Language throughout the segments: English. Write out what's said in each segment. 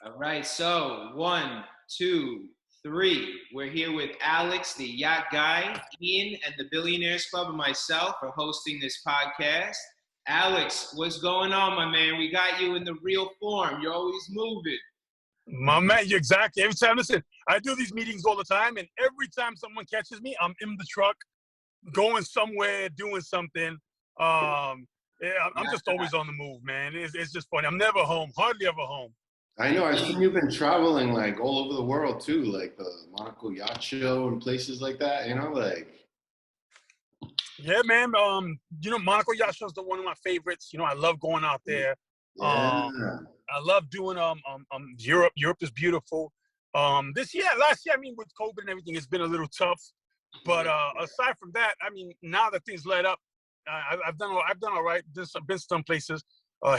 All right, so 1, 2, 3. We're here with Alex, the yacht guy, Ian, and the Billionaires Club, and myself are hosting this podcast. Alex, what's going on, my man? We got you in the real form. You're always moving. My man, exactly. Every time, listen, I do these meetings all the time, and every time someone catches me, I'm in the truck, going somewhere, doing something. I'm just always on the move, man. It's just funny. I'm never home, hardly ever home. I know. I've seen you've been traveling like all over the world too, like the Monaco Yacht Show and places like that. You know, like. Yeah, man. Monaco Yacht Show is one of my favorites. I love going out there. Yeah. I love doing Europe. Europe is beautiful. Last year, I mean, with COVID and everything, it's been a little tough. But aside from that, I mean, now that things let up, I've done all right. I've been some places.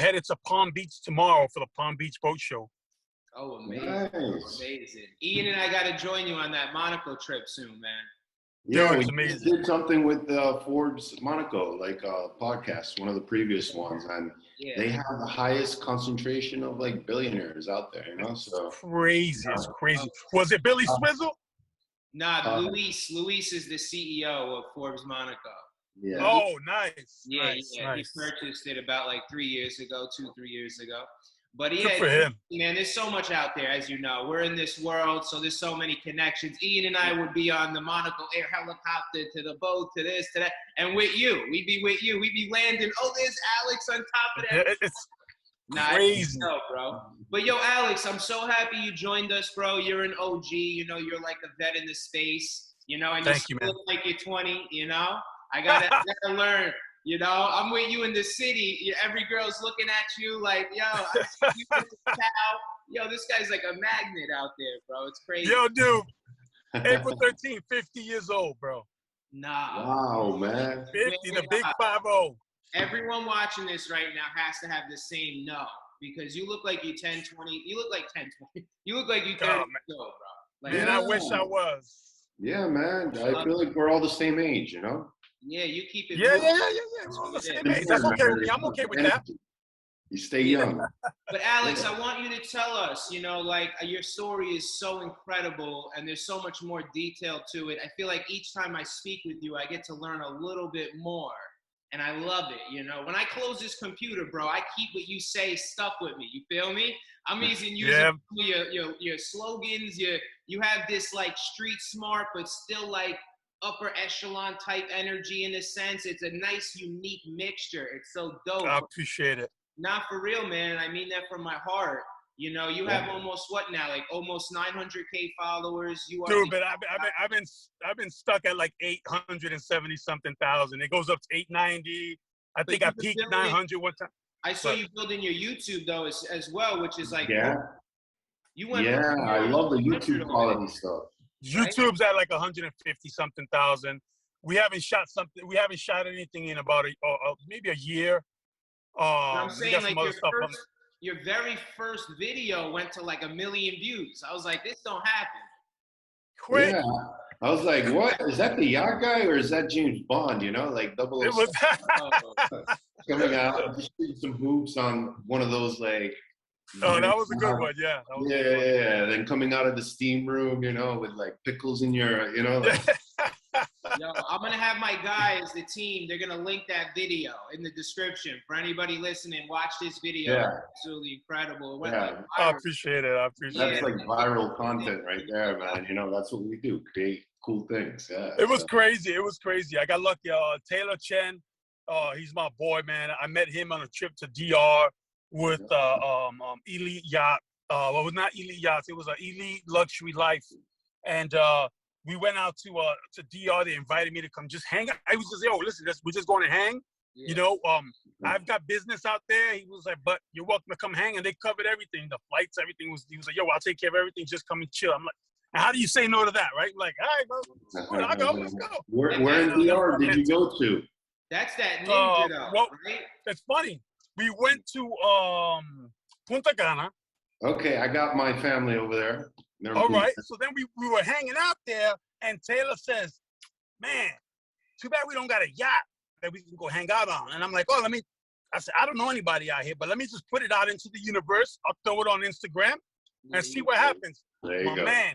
Headed to Palm Beach tomorrow for the Palm Beach Boat Show. Oh, amazing. Nice. Amazing. Ian and I got to join you on that Monaco trip soon, man. Yeah, Dude, it's we amazing. did something with Forbes Monaco, like a podcast, one of the previous ones, and they have the highest concentration of like billionaires out there. You know, so Crazy. It's crazy. Was it Billy Swizzle? Nah, Luis. Luis is the CEO of Forbes Monaco. Yeah. Oh, nice. Yeah, nice. He purchased it about like 3 years ago, 2-3 years ago. But yeah, Good for him. Man, there's so much out there, as you know. We're in this world, so there's so many connections. Ian and I would be on the Monaco Air helicopter to the boat, to this, to that. And with you, we'd be with you. We'd be landing. Oh, there's Alex on top of that. It's crazy. Know, bro. But yo, Alex, I'm so happy you joined us, bro. You're an OG. You're like a vet in the space. And you look like you're 20, I gotta learn. I'm with you in the city. Every girl's looking at you like, yo, I see you with the cow. Yo, this guy's like a magnet out there, bro. It's crazy. Yo, dude. April 13, 50 years old, bro. Nah. Wow, man. 50, the big 5-0. Everyone watching this right now has to have the same no, because you look like you're 10, 20. You look like 10, 20. You look like you're 30 years old, bro. Like, man, I wish I was. Yeah, man. I feel like we're all the same age, Yeah, you keep it. Yeah. It's all the same age. That's okay with me. I'm okay with that. You stay young. But Alex, I want you to tell us, your story is so incredible and there's so much more detail to it. I feel like each time I speak with you, I get to learn a little bit more. And I love it, When I close this computer, bro, I keep what you say stuck with me. You feel me? I'm using your slogans. You have this like street smart, but still like upper echelon type energy in a sense. It's a nice, unique mixture. It's so dope. I appreciate it. Not for real, man. I mean that from my heart. You have almost what now? Like almost 900K followers. Dude, but I've been stuck at like 870 something thousand. It goes up to 890. I think I peaked 900 one time. I saw you building your YouTube though as well, which is like you went. Yeah, I love the YouTube quality stuff. YouTube's at like 150 something thousand. We haven't shot anything in about maybe a year. I'm saying like your very first video went to like 1 million views. I was like, this don't happen. Quick. Yeah. I was like, what? Is that the yacht guy or is that James Bond, like 007? It was coming out, just shooting some boobs on one of those like. Oh, that was a good one, yeah. Yeah. Then coming out of the steam room, with like pickles in your, Like... Yo, I'm going to have my guys, the team, they're going to link that video in the description. For anybody listening, watch this video. Yeah. It's absolutely incredible. I appreciate it. That's like viral content right there, man. That's what we do, create cool things. Yeah. It was crazy. I got lucky. Taylor Chen, he's my boy, man. I met him on a trip to DR with Elite Yacht. Well, it was not Elite Yachts. It was an Elite Luxury Life. And we went out to DR. They invited me to come just hang out. I was just, listen, we're just going to hang. Yeah. I've got business out there. He was like, but you're welcome to come hang. And they covered everything. The flights, everything he was like, yo, I'll take care of everything. Just come and chill. I'm like, how do you say no to that, right? I'm like, all right, bro, I'll go. Let's go. Where in DR did you go to? That's that ninja though, well, right? It's funny. We went to Punta Cana. Okay, I got my family over there. All right, so then we were hanging out there, and Taylor says, man, too bad we don't got a yacht that we can go hang out on. And I'm like, oh, I said, I don't know anybody out here, but let me just put it out into the universe. I'll throw it on Instagram. and see what happens. There you My go. man,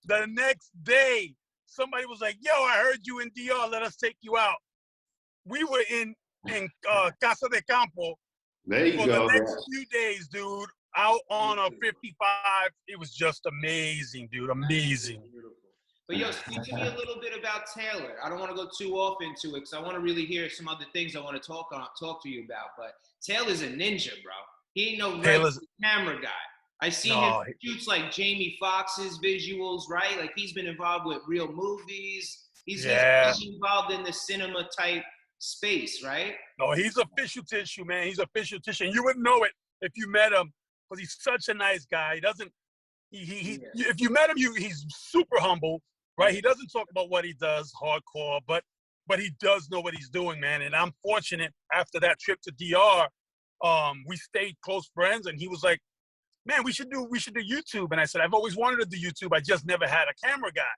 the next day, somebody was like, yo, I heard you in DR. Let us take you out. We were in Casa de Campo There you for go. the next few days, dude, out on a 55. It was just amazing, dude. Amazing. But yo, speak to me a little bit about Taylor. I don't want to go too off into it because I want to really hear some other things I want to talk to you about. But Taylor's a ninja, bro. He ain't no regular camera guy. I seen him shoots like Jamie Foxx's visuals, right? Like he's been involved with real movies. He's involved in the cinema type space, right? No, he's official tissue, man. He's official tissue. And you wouldn't know it if you met him because he's such a nice guy. He doesn't. If you met him, he's super humble. Right, he doesn't talk about what he does hardcore, but he does know what he's doing, man. And I'm fortunate after that trip to DR, we stayed close friends, and he was like, "Man, we should do YouTube." And I said, "I've always wanted to do YouTube. I just never had a camera guy."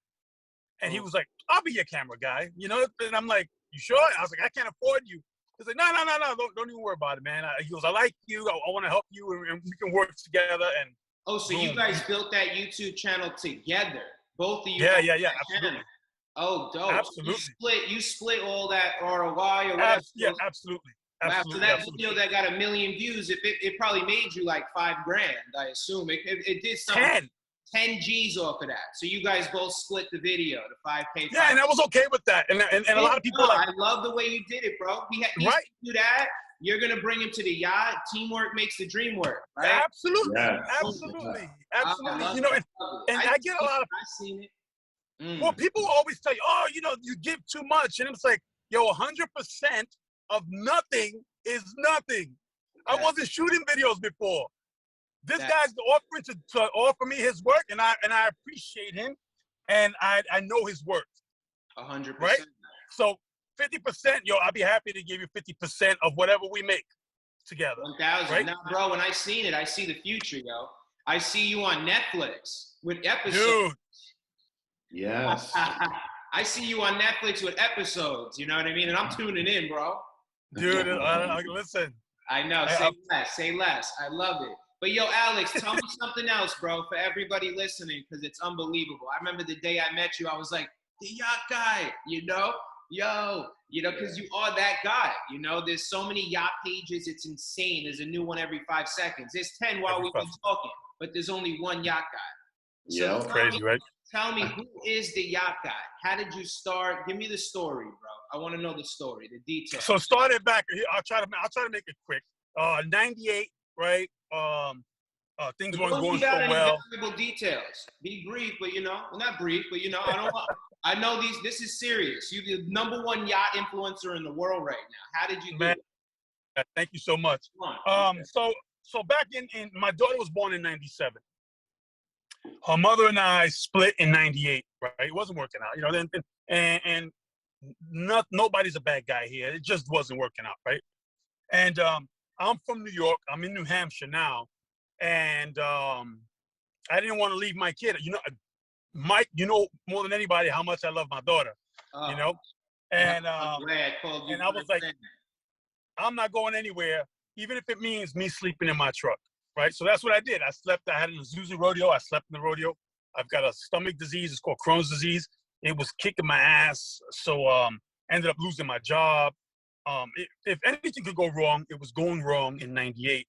And he was like, "I'll be your camera guy," you know. And I'm like, "You sure?" I was like, "I can't afford you." He's like, "No, don't even worry about it, man." He goes, "I like you. I want to help you, and we can work together." And so boom. You guys built that YouTube channel together. Both of you. Yeah, absolutely. Oh, dope. Absolutely. You split all that ROI or whatever. Yeah, absolutely. Wow, so that video that got 1 million views, it probably made you like $5,000, I assume. It did something. 10 G's off of that. So you guys both split the video, the 5K. Yeah, and I was okay with that. And a lot of people I love the way you did it, bro. He right. Do that. You're gonna bring him to the yacht. Teamwork makes the dream work, right? Absolutely, absolutely. You know, and I get a lot of. I've seen it. Well, people always tell you, "Oh, you know, you give too much," and it's like, yo, 100% of nothing is nothing. I wasn't shooting videos before. This guy's offering to offer me his work, and I appreciate him, and I know his worth. 100%. Right. So 50%, yo, I'll be happy to give you 50% of whatever we make together. 1,000. Right? Now, bro, when I seen it, I see the future, yo. I see you on Netflix with episodes. Dude. Yes. I see you on Netflix with episodes. You know what I mean? And I'm tuning in, bro. Dude, listen. I know. Say less. I love it. But yo, Alex, tell me something else, bro, for everybody listening, because it's unbelievable. I remember the day I met you, I was like, the yacht guy, you know? Yo, you know, because you are that guy. You know, there's so many yacht pages. It's insane. There's a new one every 5 seconds. There's 10 while we've been talking, but there's only one yacht guy. So yeah, crazy, right? Tell me, who is the yacht guy? How did you start? Give me the story, bro. I want to know the story, the details. So started back. I'll try to make it quick. 98, right? Things weren't going so well. Details. Be brief, but you know, well, not brief, but you know, I know this is serious. You're the #1 yacht influencer in the world right now. How did you do it? Thank you so much. So back in my daughter was born in 97. Her mother and I split in 98, right? It wasn't working out, you know, and nobody's a bad guy here. It just wasn't working out, right? And I'm from New York. I'm in New Hampshire now. And I didn't want to leave my kid. You know, Mike, you know more than anybody how much I love my daughter, you know? And I was like, I'm not going anywhere, even if it means me sleeping in my truck, right? So that's what I did. I had an Isuzu rodeo. I slept in the rodeo. I've got a stomach disease. It's called Crohn's disease. It was kicking my ass. So ended up losing my job. If anything could go wrong, it was going wrong in 98.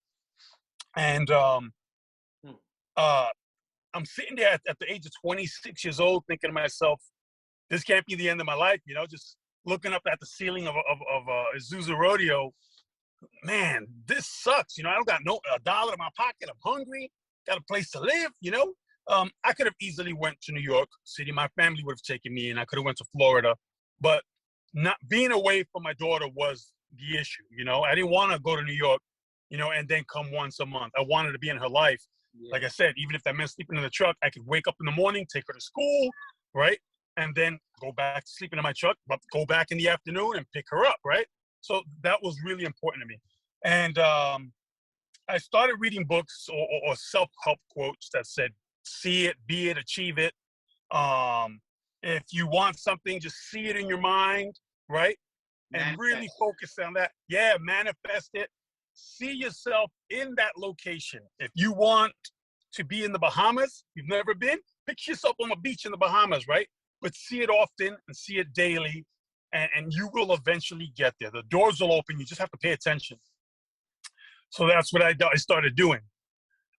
And I'm sitting there at the age of 26 years old thinking to myself, this can't be the end of my life, you know, just looking up at the ceiling of Isuzu rodeo. Man, this sucks. You know, I don't got a dollar in my pocket. I'm hungry, got a place to live, you know. I could have easily went to New York City. My family would have taken me, and I could have went to Florida. But not being away from my daughter was the issue, you know. I didn't want to go to New York, you know, and then come once a month. I wanted to be in her life. Yeah. Like I said, even if that meant sleeping in the truck, I could wake up in the morning, take her to school, right? And then go back to sleeping in my truck, but go back in the afternoon and pick her up, right? So that was really important to me. And I started reading books or self-help quotes that said, see it, be it, achieve it. If you want something, just see it in your mind, right? And really focus on that. Yeah, manifest it. See yourself in that location. If you want to be in the Bahamas. You've never been? Picture yourself on a beach in the Bahamas, right? But see it often and see it daily, and you will eventually get there. The doors will open. You just have to pay attention. So that's what I started doing.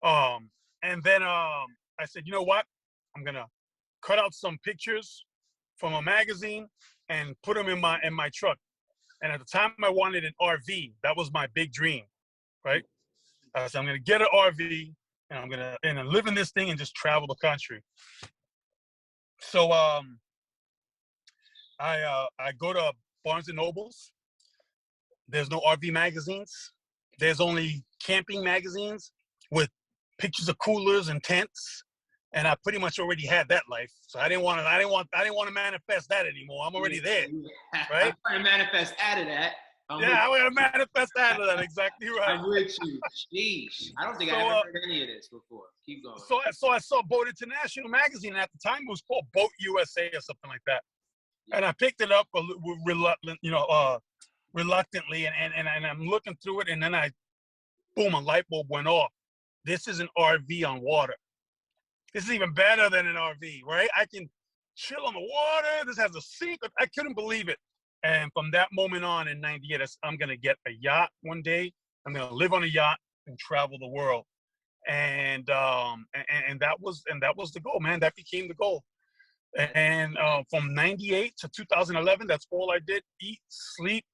And then I said, you know what? I'm going to cut out some pictures from a magazine and put them in my truck. And at the time, I wanted an RV. That was my big dream, right? I said, I'm going to get an RV, and I'm going to live in this thing and just travel the country. So I go to Barnes & Nobles. There's no RV magazines. There's only camping magazines with pictures of coolers and tents. And I pretty much already had that life, so I didn't want to manifest that anymore. I'm already there, right? I'm trying to manifest out of that. I want to manifest out of that. Exactly right. I'm with you. Jeez, I don't think I ever heard any of this before. Keep going. So I saw Boat International magazine, and at the time it was called Boat USA or something like that. And I picked it up reluctantly, and I'm looking through it, and then boom, a light bulb went off. This is an RV on water. This is even better than an RV, right? I can chill on the water. This has a sink. I couldn't believe it. And from that moment on in 98, I'm going to get a yacht one day. I'm going to live on a yacht and travel the world. And that was the goal, man. That became the goal. And from 98 to 2011, that's all I did. Eat, sleep,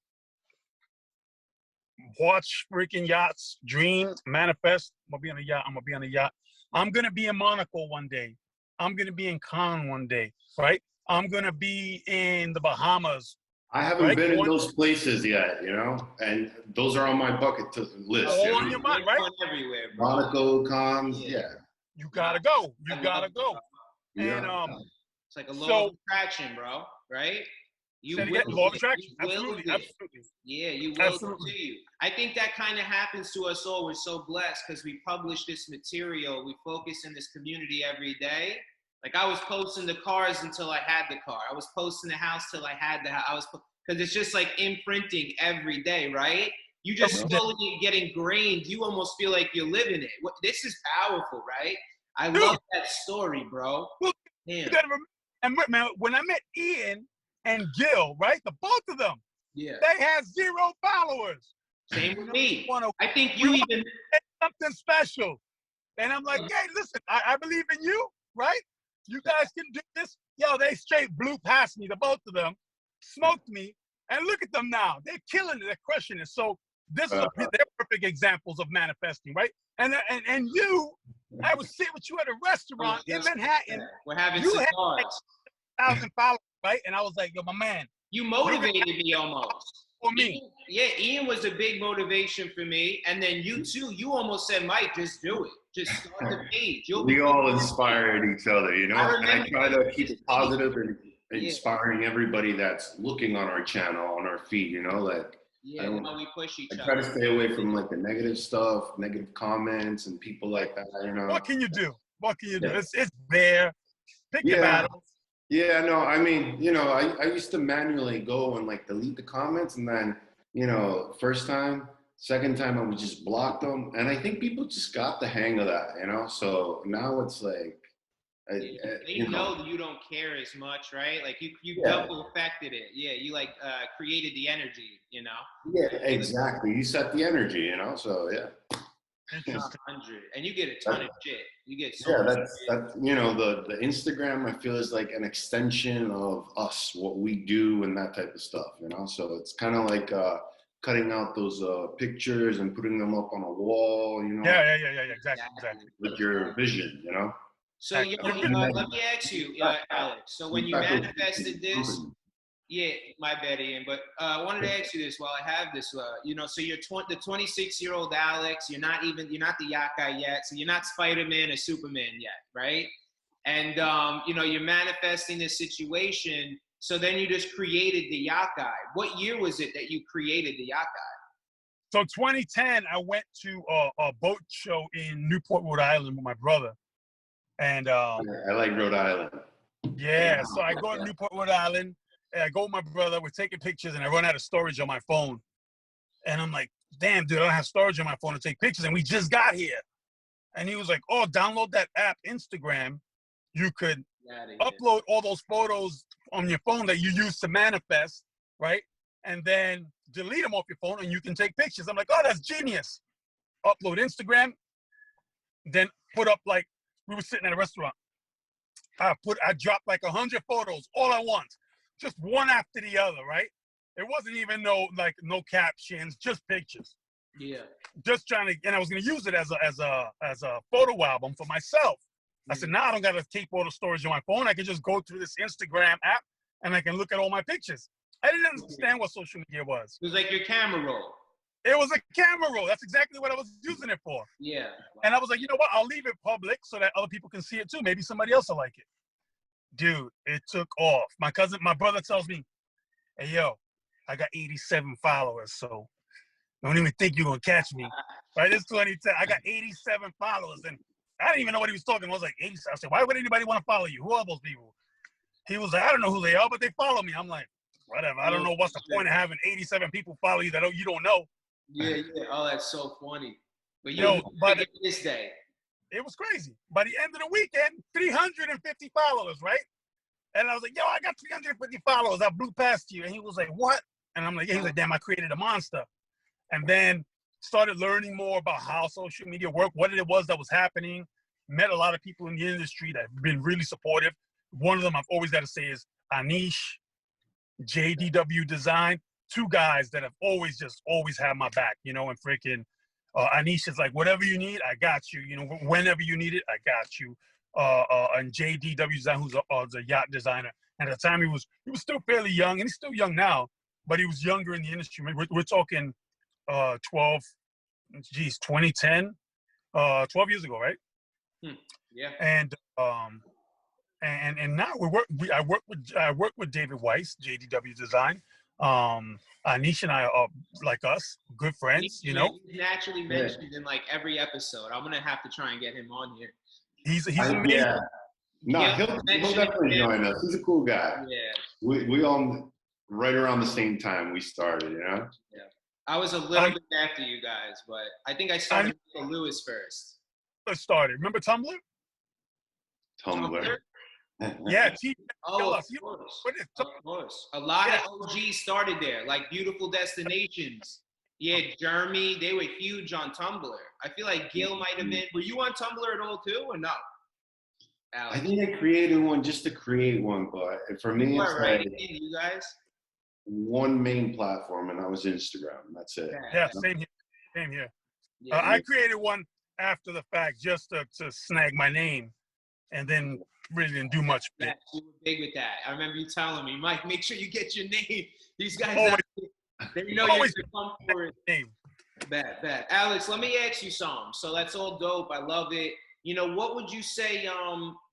watch freaking yachts, dream, manifest. I'm going to be on a yacht. I'm going to be on a yacht. I'm going to be in Monaco one day. I'm going to be in Cannes one day, right? I'm going to be in the Bahamas. I haven't been in those places yet, and those are on my bucket list. All on your mind, right? Everywhere, bro. Monaco, Cannes, yeah. You got to go. You got to go. Yeah. And it's like a law of attraction, bro, right? You will. Law of attraction. Absolutely. Yeah, you will do you. I think that kind of happens to us all. We're so blessed because we publish this material. We focus in this community every day. Like I was posting the cars until I had the car. I was posting the house till I had the house. Because it's just like imprinting every day, right? You just slowly get ingrained. You almost feel like you're living it. This is powerful, right? I love that story, bro. Well, you gotta remember, man, when I met Ian and Gil, right? The both of them, they had 0 followers. Same with me. I think you even something special. And I'm like, hey, listen, I believe in you, right? You guys can do this. Yo, they straight blew past me, the both of them, smoked me, and look at them now. They're killing it. They're crushing it. So this is they're perfect examples of manifesting, right? And you, I was sitting with you at a restaurant in Manhattan. We're having cigars. Had 1,000 followers, right? And I was like, yo, my man. You motivated me almost. For me. Ian was a big motivation for me. And then you too, you almost said, Mike, just do it. Just start the page. We all inspired each other, and I try to keep it positive and inspiring everybody that's looking on our channel, on our feed, we push each other. I try to stay away from like the negative stuff, negative comments and people like that, What can you do? What can you do? It's there. Pick your battles. Yeah, no, I mean, I used to manually go and like delete the comments, and then, first time, second time I would just block them. And I think people just got the hang of that, so now it's like, you know that you don't care as much, right? Like you double affected it. Yeah, you like created the energy, Yeah, exactly. You set the energy, so yeah. 100, and you get a ton of shit. You get so much that's the Instagram I feel is like an extension of us, what we do and that type of stuff, So it's kind of like cutting out those pictures and putting them up on a wall, Yeah, exactly. With your vision, So let me ask you, Alex. So when you manifested this, my bad, Ian. But I wanted to ask you this while I have this. So you're the 26-year-old Alex. You're not the yacht guy yet. So you're not Spider-Man or Superman yet, right? And you're manifesting this situation. So then you just created the yacht guy. What year was it that you created the yacht guy? So 2010, I went to a boat show in Newport, Rhode Island with my brother. And I like Rhode Island. Yeah, so I go to Newport, Rhode Island, and I go with my brother. We're taking pictures, and I run out of storage on my phone. And I'm like, damn, dude, I don't have storage on my phone to take pictures, and we just got here. And he was like, oh, download that app, Instagram. You could Outta here. upload all those photos on your phone that you use to manifest, right? And then delete them off your phone and you can take pictures. I'm like, oh, that's genius. Upload Instagram, then put up like, we were sitting at a restaurant. I dropped like 100 photos all at once, just one after the other, right? It wasn't even no captions, just pictures. Yeah. Just trying to, and I was gonna use it as a photo album for myself. I said, now I don't gotta keep all the storage on my phone. I can just go through this Instagram app and I can look at all my pictures. I didn't understand what social media was. It was like your camera roll. It was a camera roll. That's exactly what I was using it for. Yeah. And I was like, you know what? I'll leave it public so that other people can see it too. Maybe somebody else will like it. Dude, it took off. My brother tells me, hey, yo, I got 87 followers, so don't even think you're going to catch me. Right? This 2010, I got 87 followers. And I didn't even know what he was talking. I was like, 87. I said, why would anybody want to follow you? Who are those people? He was like, I don't know who they are, but they follow me. I'm like, whatever. I don't know what's the point of having 87 people follow you that you don't know. Yeah. Oh, that's so funny. But but this day. It was crazy. By the end of the weekend, 350 followers, right? And I was like, yo, I got 350 followers. I blew past you. And he was like, what? And I'm like, yeah. He's like, damn, I created a monster. And then started learning more about how social media worked, what it was that was happening. Met a lot of people in the industry that have been really supportive. One of them I've always got to say is Anish, JDW Design. Two guys that have always had my back, you know, and freaking Anish is like, whatever you need, I got you. You know, whenever you need it, I got you. And JDW Design, who's a yacht designer. And at the time he was still fairly young, and he's still young now, but he was younger in the industry. We're talking 2010, 12 years ago, right? Yeah. And now I work with David Weiss, JDW Design. Anish and I are like us, good friends, you know. He's naturally mentioned in like every episode. I'm gonna have to try and get him on here. He's amazing. Yeah. No, he'll definitely join us. He's a cool guy. Yeah. We all right around the same time we started, you know. Yeah. I was a little bit after you guys, but I think I started with Lewis first. Started. Remember Tumblr? Tumblr. Yeah, of course. A lot of OGs started there, like Beautiful Destinations. Yeah, Jeremy, they were huge on Tumblr. I feel like Gil might have been. Were you on Tumblr at all too, or no? Alex? I think I created one just to create one, but for me, it's like you guys. One main platform, and that was Instagram. That's it. Yeah, same here. Yeah. I created one after the fact just to snag my name, and then really didn't do much. Yeah, you were big with that. I remember you telling me, Mike, make sure you get your name. These guys, they know you're going to come for it. Name. Bad. Alex, let me ask you something. So that's all dope. I love it. You know, what would you say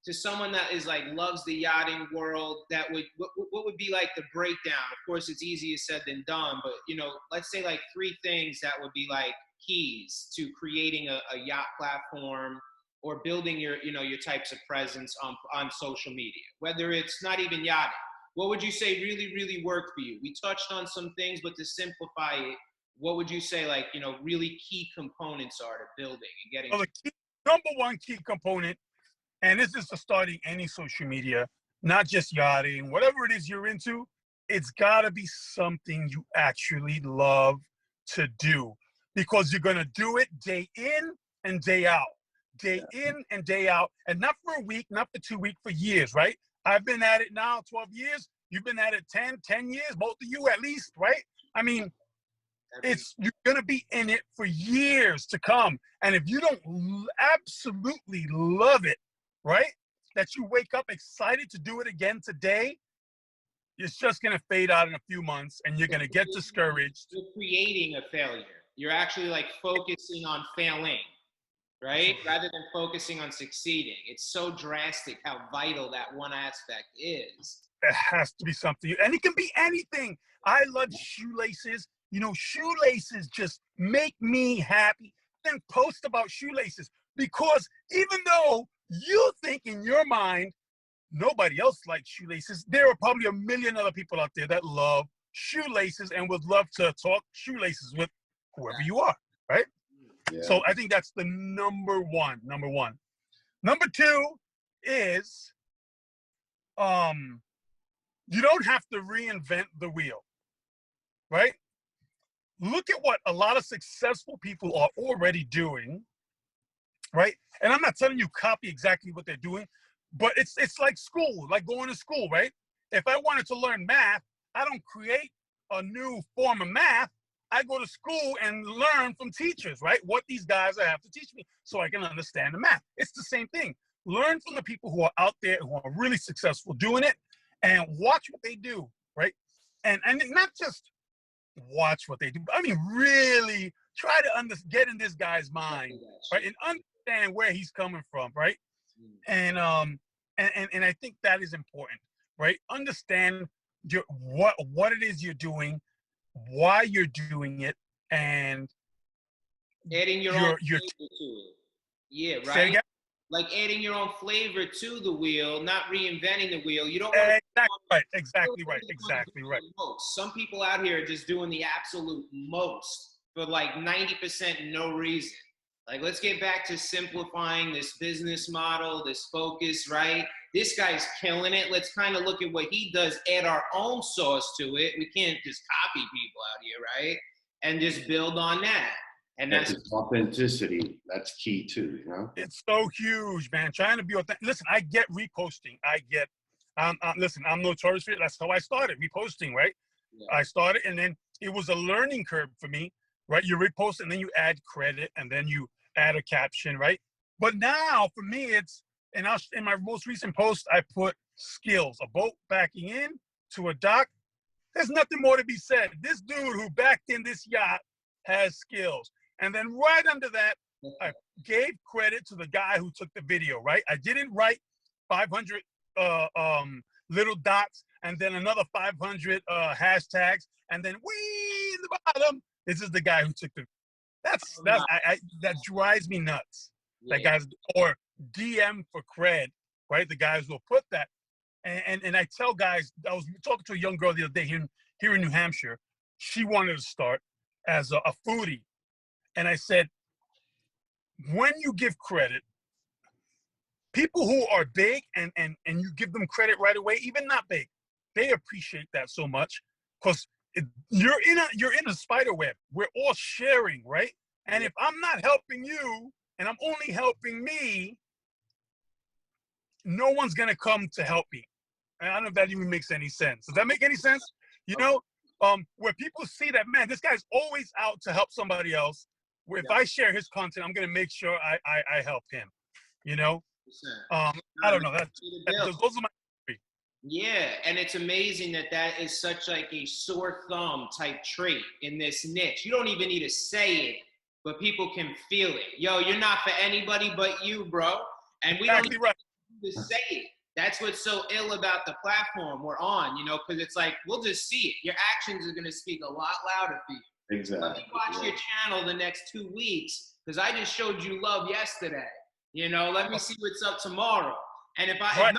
to someone that is like loves the yachting world? That would what would be like the breakdown? Of course, it's easier said than done, but you know, let's say like 3 things that would be like keys to creating a yacht platform or building your types of presence on social media, whether it's not even yachting. What would you say really worked for you? We touched on some things, but to simplify it, what would you say like, you know, really key components are to building and getting? Well, the number one key component, and this is for starting any social media, not just yachting, whatever it is you're into, it's gotta be something you actually love to do, because you're gonna do it day in and day out. Day in and day out, and not for a week, not for 2 weeks, for years, right? I've been at it now 12 years. You've been at it 10 years, both of you at least, right? I mean, you're gonna be in it for years to come. And if you don't absolutely love it, right? That you wake up excited to do it again today, it's just gonna fade out in a few months and you're gonna get discouraged. You're creating a failure. You're actually like focusing on failing. Right? Rather than focusing on succeeding. It's so drastic how vital that one aspect is. It has to be something. And it can be anything. I love shoelaces. You know, shoelaces just make me happy. Then post about shoelaces. Because even though you think in your mind, nobody else likes shoelaces, there are probably a million other people out there that love shoelaces and would love to talk shoelaces with whoever you are, right? Yeah. So I think that's the number one. Number two is you don't have to reinvent the wheel, right? Look at what a lot of successful people are already doing, right? And I'm not telling you copy exactly what they're doing, but it's like school, like going to school, right? If I wanted to learn math, I don't create a new form of math. I go to school and learn from teachers, right? What these guys have to teach me so I can understand the math. It's the same thing. Learn from the people who are out there who are really successful doing it and watch what they do, right? And not just watch what they do. I mean, really try to get in this guy's mind, right, and understand where he's coming from, right? And I think that is important, right? Understand what it is you're doing, why you're doing it, and adding your own flavor to it. Yeah, right. Like adding your own flavor to the wheel, not reinventing the wheel. You don't want exactly right. Some people out here are just doing the absolute most for like 90% no reason. Like, let's get back to simplifying this business model, this focus, right? This guy's killing it. Let's kind of look at what he does, add our own sauce to it. We can't just copy people out here, right? And just build on that. And that's authenticity. That's key too, you know? It's so huge, man. Trying to be authentic. Listen, I get reposting. Listen, I'm notorious for it. That's how I started, reposting, right? Yeah. I started, and then it was a learning curve for me, right? You repost, and then you add credit, and then you add a caption, right? But now, for me, it's, in my most recent post, I put skills, a boat backing in to a dock. There's nothing more to be said. This dude who backed in this yacht has skills. And then right under that, I gave credit to the guy who took the video, right? I didn't write 500 little dots and then another 500 hashtags, and then way in the bottom, this is the guy who took the. That drives me nuts. Yeah. That guys, or DM for cred, right? The guys will put that, and I tell guys. I was talking to a young girl the other day here in New Hampshire. She wanted to start as a foodie, and I said, when you give credit, people who are big and you give them credit right away, even not big, they appreciate that so much because you're in a spider web. We're all sharing, right? And if I'm not helping you and I'm only helping me, no one's gonna come to help me. And I don't know if that even makes any sense. Does that make any sense? You know, where people see that, man, this guy's always out to help somebody else. Where if I share his content, I'm gonna make sure I help him. You know, I don't know. Those are my three. Yeah, and it's amazing that is such like a sore thumb type trait in this niche. You don't even need to say it, but people can feel it. Yo, you're not for anybody but you, bro. And we don't need to say it. That's what's so ill about the platform we're on, you know, because it's like, we'll just see it. Your actions are going to speak a lot louder for you. Exactly. Let me watch your channel the next 2 weeks because I just showed you love yesterday. You know, let me see what's up tomorrow. And if nothing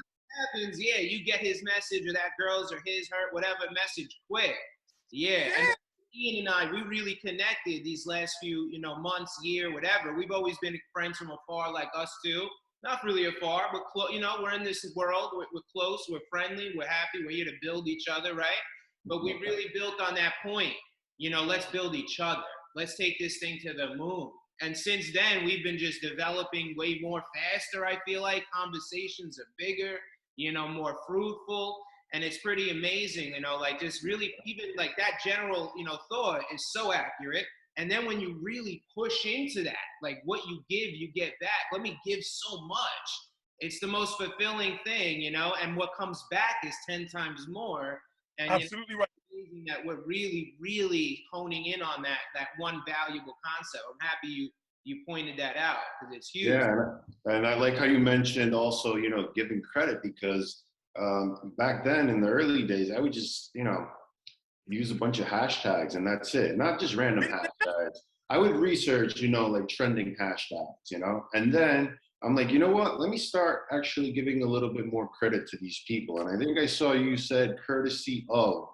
happens, yeah, you get his message or that girl's or his, her, whatever message quick. Yeah. And Ian and I, we really connected these last few, you know, months, year, whatever. We've always been friends from afar, like us too. Not really afar, but you know, we're in this world. We're close. We're friendly. We're happy. We're here to build each other, right? But we really built on that point. You know, let's build each other. Let's take this thing to the moon. And since then, we've been just developing way more faster, I feel like. Conversations are bigger, you know, more fruitful. And it's pretty amazing, you know, like just really, even like that general, you know, thought is so accurate. And then when you really push into that, like what you give, you get back. Let me give so much. It's the most fulfilling thing, you know, and what comes back is 10 times more. And absolutely right. That we're really, really honing in on that one valuable concept. I'm happy you pointed that out because it's huge. Yeah, and I like how you mentioned also, you know, giving credit because back then in the early days, I would just, you know, use a bunch of hashtags and that's it. Not just random hashtags. I would research, you know, like trending hashtags, you know, and then I'm like, you know what? Let me start actually giving a little bit more credit to these people. And I think I saw you said courtesy of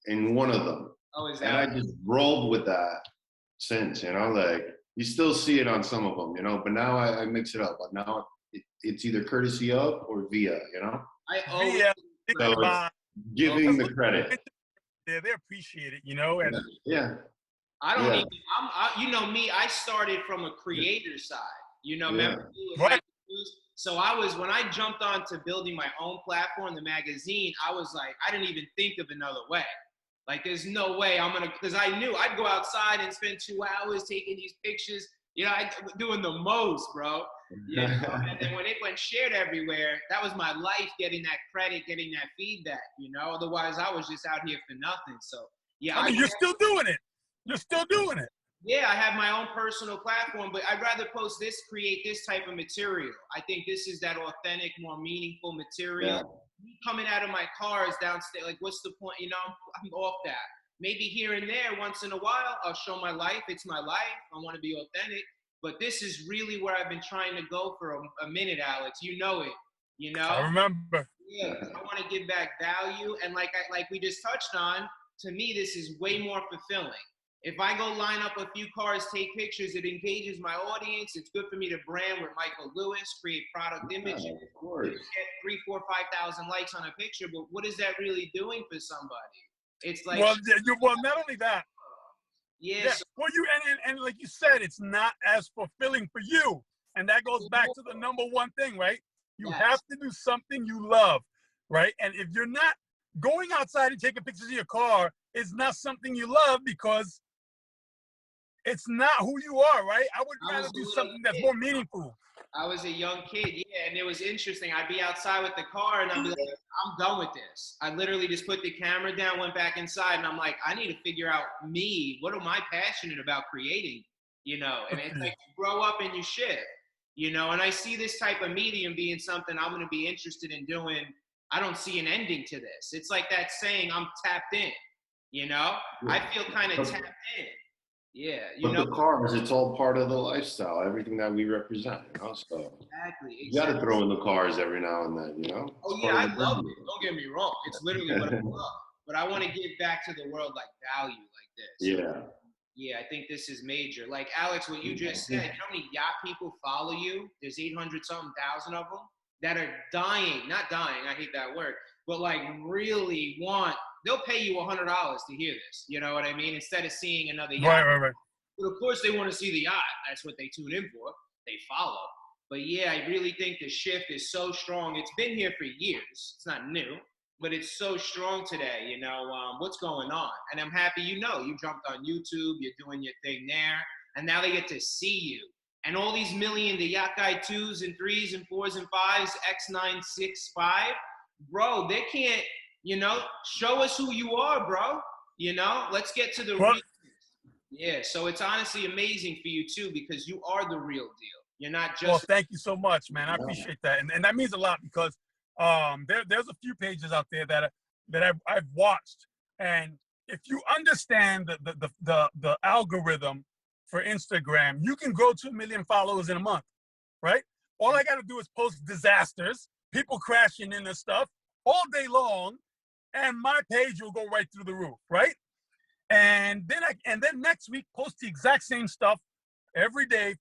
in one of them. Oh, is that? And I just rolled with that since, you know, like you still see it on some of them, you know. But now I mix it up. But now it's either courtesy of or via, you know. I always Via, So it's giving the credit. yeah, they appreciate it, you know. And Yeah. I don't even. You know me. I started from a creator side. You know, remember me with Right. so I was when I jumped on to building my own platform, the magazine. I was like, I didn't even think of another way. Like, there's no way I'm gonna, because I knew I'd go outside and spend 2 hours taking these pictures. You know, I doing the most, bro. You know? And then when it went shared everywhere, that was my life, getting that credit, getting that feedback. You know, otherwise I was just out here for nothing. So yeah, I mean, you're still doing it. You're still doing it. Yeah, I have my own personal platform, but I'd rather create this type of material. I think this is that authentic, more meaningful material. Yeah. Me coming out of my cars downstairs, like, what's the point? You know, I'm off that. Maybe here and there, once in a while, I'll show my life. It's my life. I want to be authentic. But this is really where I've been trying to go for a minute, Alex. You know it. You know? I remember. Yeah, I want to give back value. And like we just touched on, to me, this is way more fulfilling. If I go line up a few cars, take pictures, it engages my audience. It's good for me to brand with Michael Lewis, create product images. Of course. Get 3, 4, 5,000 likes on a picture, but what is that really doing for somebody? It's like, well, not only that. yeah. Yeah. Well, and like you said, it's not as fulfilling for you, and that goes back to the number one thing, right? You have to do something you love, right? And if you're not going outside and taking pictures of your car, it's not something you love because it's not who you are, right? I would rather do something that's more meaningful. I was a young kid, yeah, and it was interesting. I'd be outside with the car, and I'd be like, I'm done with this. I literally just put the camera down, went back inside, and I'm like, I need to figure out me. What am I passionate about creating? You know, and it's like you grow up and you shift, you know, and I see this type of medium being something I'm going to be interested in doing. I don't see an ending to this. It's like that saying, I'm tapped in, you know? I feel kind of tapped in. Yeah, but the cars, it's all part of the lifestyle, everything that we represent, you know. So exactly. You got to throw in the cars every now and then, you know. Oh yeah, I love it. Don't get me wrong; it's literally what I love. But I want to give back to the world like value, like this. Yeah. Yeah, I think this is major. Like Alex, what you just said. You know how many yacht people follow you? There's 800-something thousand of them that are dying. Not dying. I hate that word. But like really want. They'll pay you $100 to hear this. You know what I mean? Instead of seeing another yacht. Right. But of course, they want to see the yacht. That's what they tune in for. They follow. But yeah, I really think the shift is so strong. It's been here for years. It's not new, but it's so strong today. You know, what's going on? And I'm happy, you know, you jumped on YouTube. You're doing your thing there. And now they get to see you. And all these the Yacht Guy 2s and 3s and 4s and 5s, X965, bro, they can't, you know, show us who you are, bro. You know, let's get to the real. Yeah, so it's honestly amazing for you too, because you are the real deal. You're not just. Well, thank you so much, man. I appreciate that, and that means a lot because there's a few pages out there that I've watched, and if you understand the algorithm for Instagram, you can grow to 1 million followers in a month, right? All I got to do is post disasters, people crashing into stuff all day long, and my page will go right through the roof, right? And then next week post the exact same stuff every day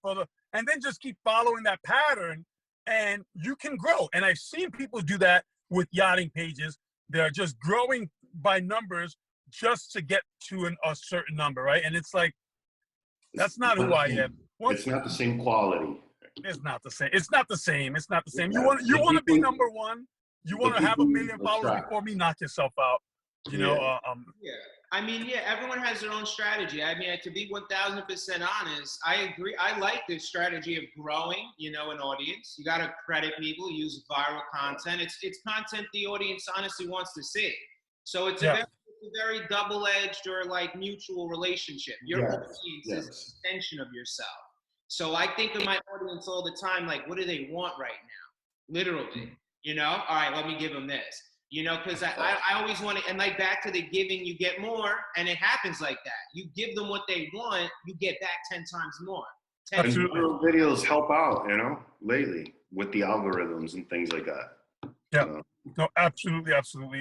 and then just keep following that pattern, and you can grow. And I've seen people do that with yachting pages. They're just growing by numbers just to get to a certain number, right? And it's like, that's not who I am. It's not the same quality. It's not the same. It's not the same. It's not the same. You want to be number one. You want to have 1 million followers before me. Knock yourself out. You know. Yeah. I mean, yeah. Everyone has their own strategy. I mean, to be 1,000% honest, I agree. I like this strategy of growing. You know, an audience. You got to credit people. Use viral content. It's content the audience honestly wants to see. So it's a very double-edged or like mutual relationship. Your audience is an extension of yourself. So I think of my audience all the time, like, what do they want right now? Literally, you know? All right, let me give them this. You know, because I always want to, and like back to the giving, you get more, and it happens like that. You give them what they want, you get back 10 times more. And videos help out, you know, lately with the algorithms and things like that. Yeah, no, absolutely.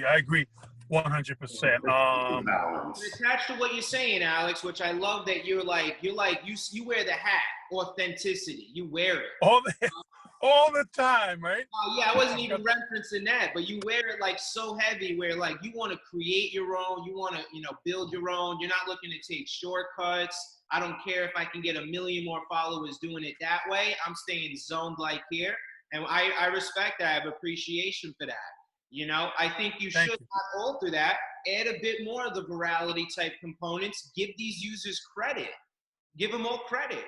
I agree. 100%. Balance. Attached to what you're saying, Alex, which I love that you wear the hat, authenticity. You wear it. All the time, right? Yeah, I wasn't even referencing that, but you wear it like so heavy where like you want to create your own, you want to, build your own. You're not looking to take shortcuts. I don't care if I can get 1 million more followers doing it that way. I'm staying zoned like here. And I respect that. I have appreciation for that. I think you should not alter that. Add a bit more of the virality type components. Give these users credit. Give them all credit.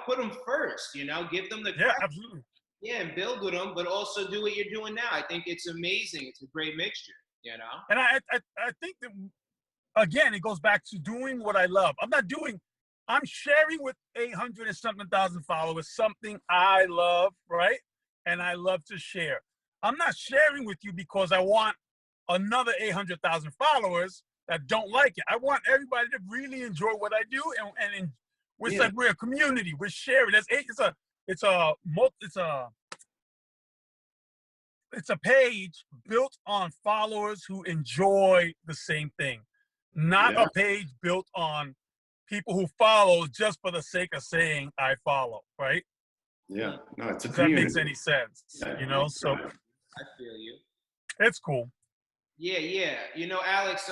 Put them first. Give them the credit. Yeah, absolutely. Yeah, and build with them, but also do what you're doing now. I think it's amazing. It's a great mixture. And I think that, again, it goes back to doing what I love. I'm sharing with 800 and something thousand followers something I love, right? And I love to share. I'm not sharing with you because I want another 800,000 followers that don't like it. I want everybody to really enjoy what I do, and we're a community. We're sharing. It's a page built on followers who enjoy the same thing, not a page built on people who follow just for the sake of saying I follow, right? Yeah, no, it's a If community. that makes any sense, so I feel you. it's cool. Yeah. Alex,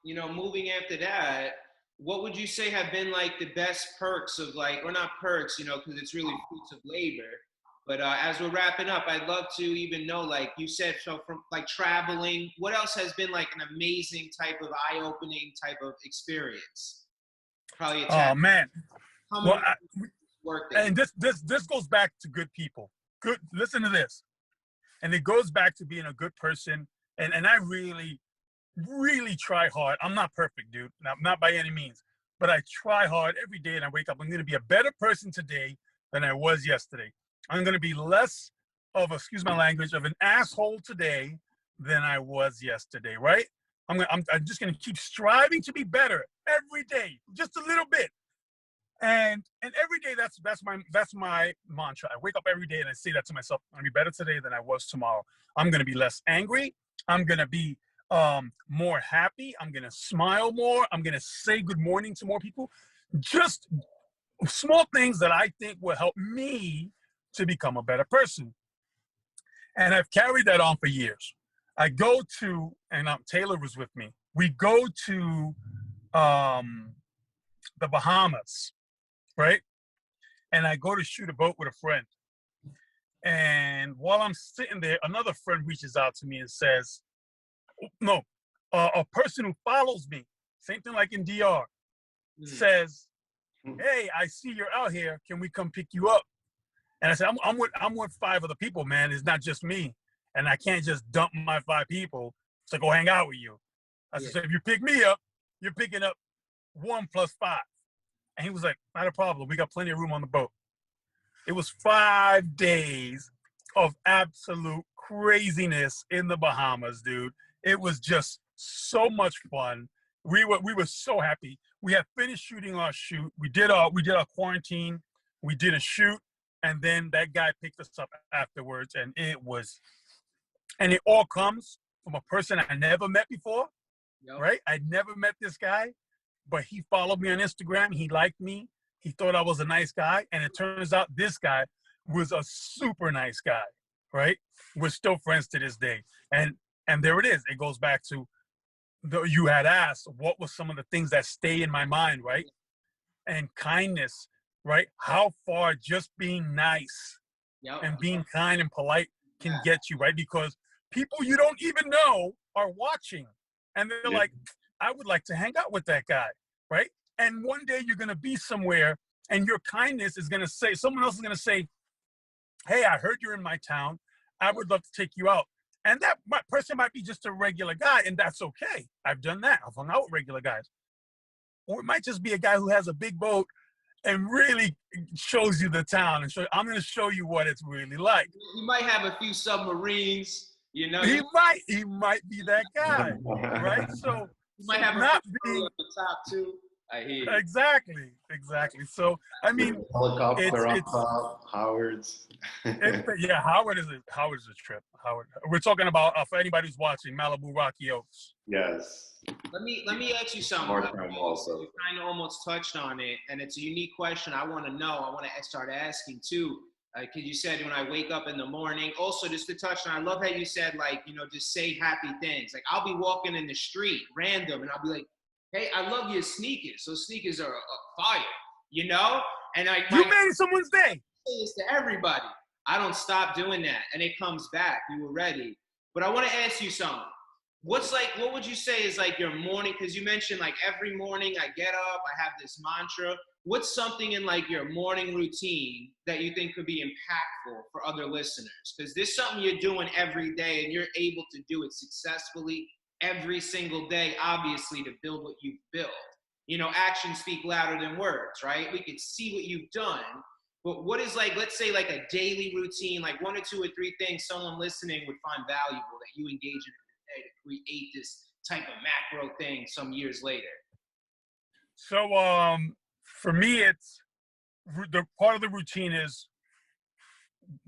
moving after that, what would you say have been like the best perks of or not perks, because it's really fruits of labor. But as we're wrapping up, I'd love to even know, like you said, so from like traveling, what else has been like an amazing type of eye-opening type of experience? Probably Oh man. Well, and this this goes back to good people. Good. Listen to this, and it goes back to being a good person. And I really, really try hard. I'm not perfect, dude. Not by any means, but I try hard every day. And I wake up. I'm going to be a better person today than I was yesterday. I'm going to be less of, excuse my language, of an asshole today than I was yesterday. Right? I'm just going to keep striving to be better every day, just a little bit. And every day, that's my mantra. I wake up every day and I say that to myself. I'm gonna be better today than I was tomorrow. I'm gonna be less angry. I'm gonna be more happy. I'm gonna smile more. I'm gonna say good morning to more people. Just small things that I think will help me to become a better person. And I've carried that on for years. I go to, and Taylor was with me. We go to the Bahamas. Right? And I go to shoot a boat with a friend. And while I'm sitting there, another friend reaches out to me and says, no, a person who follows me, same thing like in DR, says, hey, I see you're out here. Can we come pick you up? And I said, I'm with 5 other people, man. It's not just me. And I can't just dump my 5 people to go hang out with you. I said, so if you pick me up, you're picking up 1 plus 5. And he was like, not a problem. We got plenty of room on the boat. It was 5 days of absolute craziness in the Bahamas, dude. It was just so much fun. We were so happy. We had finished shooting our shoot. We did our quarantine. We did a shoot, and then that guy picked us up afterwards. And it all comes from a person I never met before, right? I'd never met this guy. But he followed me on Instagram. He liked me. He thought I was a nice guy. And it turns out this guy was a super nice guy, right? We're still friends to this day. And there it is. It goes back to, you had asked, what were some of the things that stay in my mind, right? And kindness, right? How far just being nice and being kind and polite can get you, right? Because people you don't even know are watching. And they're like, I would like to hang out with that guy, right? And one day you're going to be somewhere and your kindness is going to say, someone else is going to say, hey, I heard you're in my town. I would love to take you out. And that person might be just a regular guy, and that's okay. I've done that. I've hung out with regular guys. Or it might just be a guy who has a big boat and really shows you the town. And I'm going to show you what it's really like. He might have a few submarines, He might be that guy, right? So you might have not being at the top too. I hear you. Exactly. So I mean, Helicopter on it's top, Howard's. yeah. Howard is a trip. Howard. We're talking about for anybody who's watching Malibu Rocky Oaks. Yes. Let me ask you something. Hard time also. You kind of almost touched on it, and it's a unique question. I want to know. I want to start asking too. Because you said when I wake up in the morning. Also, just to touch on, I love how you said just say happy things. Like I'll be walking in the street, random, and I'll be like, "Hey, I love your sneakers. Those sneakers are fire," And You made someone's day. Say this to everybody. I don't stop doing that, and it comes back. You were ready, but I want to ask you something. What would you say is like your morning? Because you mentioned like every morning I get up, I have this mantra. What's something in like your morning routine that you think could be impactful for other listeners? Because this is something you're doing every day and you're able to do it successfully every single day, obviously, to build what you've built. Actions speak louder than words, right? We could see what you've done. But what is let's say like a daily routine, like 1 or 2 or 3 things someone listening would find valuable that you engage in to create this type of macro thing some years later? So for me, it's the part of the routine is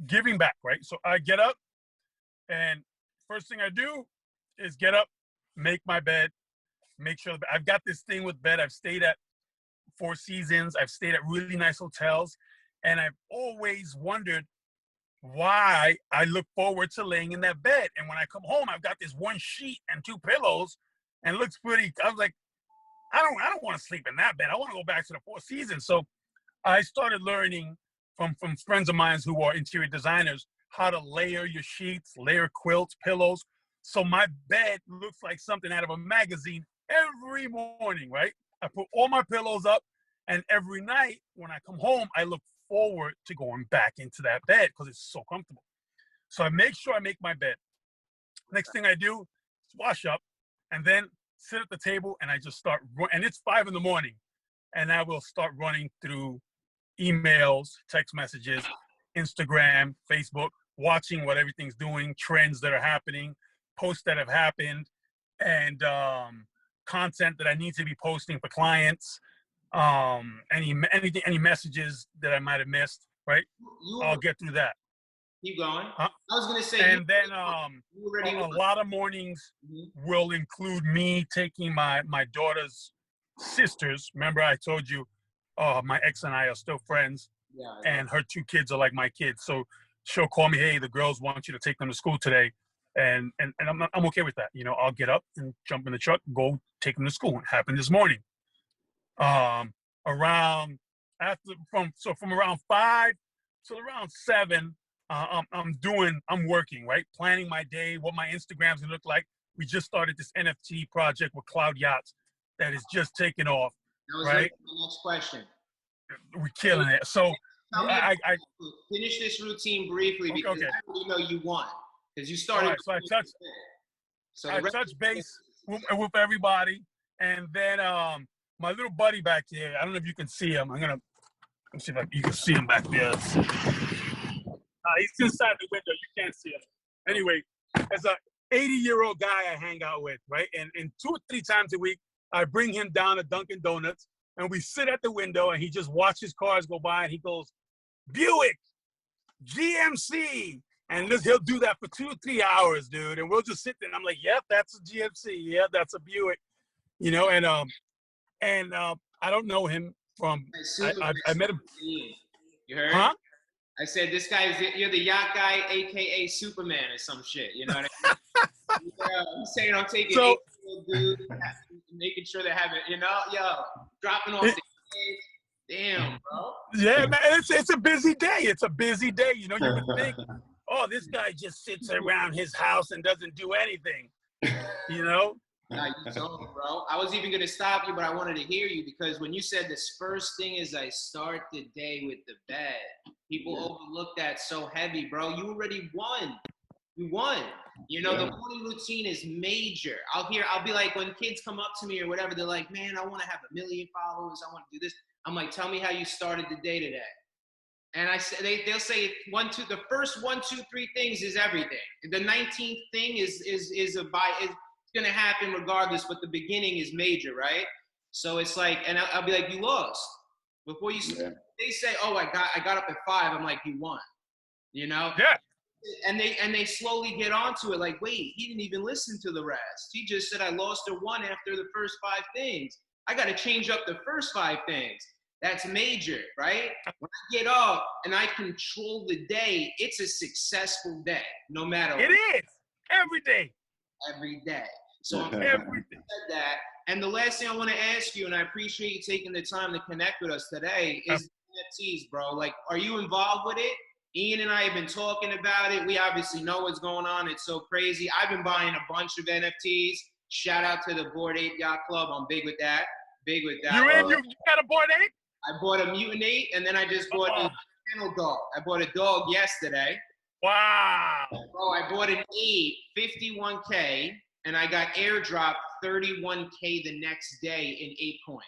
giving back, right? So I get up, and first thing I do is get up, make my bed, make sure I've got this thing with bed. I've stayed at 4 Seasons. I've stayed at really nice hotels, and I've always wondered why I look forward to laying in that bed. And when I come home, I've got this 1 sheet and 2 pillows, and it looks pretty. I was like, I don't want to sleep in that bed. I want to go back to the 4 Seasons. So I started learning from friends of mine who are interior designers how to layer your sheets, layer quilts, pillows. So my bed looks like something out of a magazine every morning, right? I put all my pillows up, and every night when I come home, I look forward to going back into that bed because it's so comfortable. So I make sure I make my bed. Next thing I do is wash up, and then sit at the table, and I just start, and it's 5 a.m, and I will start running through emails, text messages, Instagram, Facebook, watching what everything's doing, trends that are happening, posts that have happened, and content that I need to be posting for clients, any messages that I might have missed, right? I'll get through that. Keep going. I was gonna say, and then a lot of mornings will include me taking my daughter's sisters. Remember, I told you, my ex and I are still friends, and her 2 kids are like my kids. So she'll call me, hey, the girls want you to take them to school today, and I'm okay with that. I'll get up and jump in the truck, go take them to school. It happened this morning. From around 5 till around 7. I'm working, right? Planning my day, what my Instagram's gonna look like. We just started this NFT project with Cloud Yachts that is just taking off, right? The next question. We're killing it. So I finish this routine briefly because I already know you won because you started. Right, so I touch base with everybody, and then my little buddy back there. I don't know if you can see him. Let's see if you can see him back there. He's inside the window. You can't see him. Anyway, as a 80-year-old guy I hang out with, right? And 2 or 3 times a week, I bring him down to Dunkin' Donuts, and we sit at the window, and he just watches cars go by, and he goes, Buick, GMC. And he'll do that for 2 or 3 hours, dude. And we'll just sit there, and I'm like, yep, that's a GMC. Yeah, that's a Buick. And I don't know him from, I met him. You heard? Huh? I said, you're the yacht guy, AKA Superman or some shit. You know what I mean? I'm saying I'm taking 8-year-old dude, making sure they have it, dropping off the kids. Damn, bro. Yeah, man, it's a busy day. It's a busy day. You would think, oh, this guy just sits around his house and doesn't do anything. Nah, you don't, bro. I was even going to stop you, but I wanted to hear you because when you said this first thing is I start the day with the bed, people overlook that so heavy, bro. You already won. You won. The morning routine is major. I'll be like, when kids come up to me or whatever, they're like, man, I want to have 1 million followers. I want to do this. I'm like, tell me how you started the day today. And I say they'll say the first 1, 2, 3 things is everything. The 19th thing is going to happen regardless, but the beginning is major, right? So it's like, and I'll be like, you lost. Before you, Yeah. they say, oh, I got up at 5. I'm like, you won. You know? Yeah. And they slowly get onto it. Like, wait, he didn't even listen to the rest. He just said I lost or won after the first 5 things. I got to change up the first 5 things. That's major, right? When I get up and I control the day, it's a successful day, no matter It is every day. every day. So I'm Everything. said that. And the last thing I want to ask you, and I appreciate you taking the time to connect with us today, is NFTs, bro. Like, are you involved with it? Ian and I have been talking about it. We obviously know what's going on. It's so crazy. I've been buying a bunch of NFTs. Shout out to the Bored Ape Yacht Club. I'm big with that. Big with that. You in? You got a Bored Ape? I bought a Mutant Ape, and then I just bought a kennel dog. I bought a dog yesterday. Wow. Bro, I bought an ape, 51K, and I got airdropped 31K the next day in ape coin.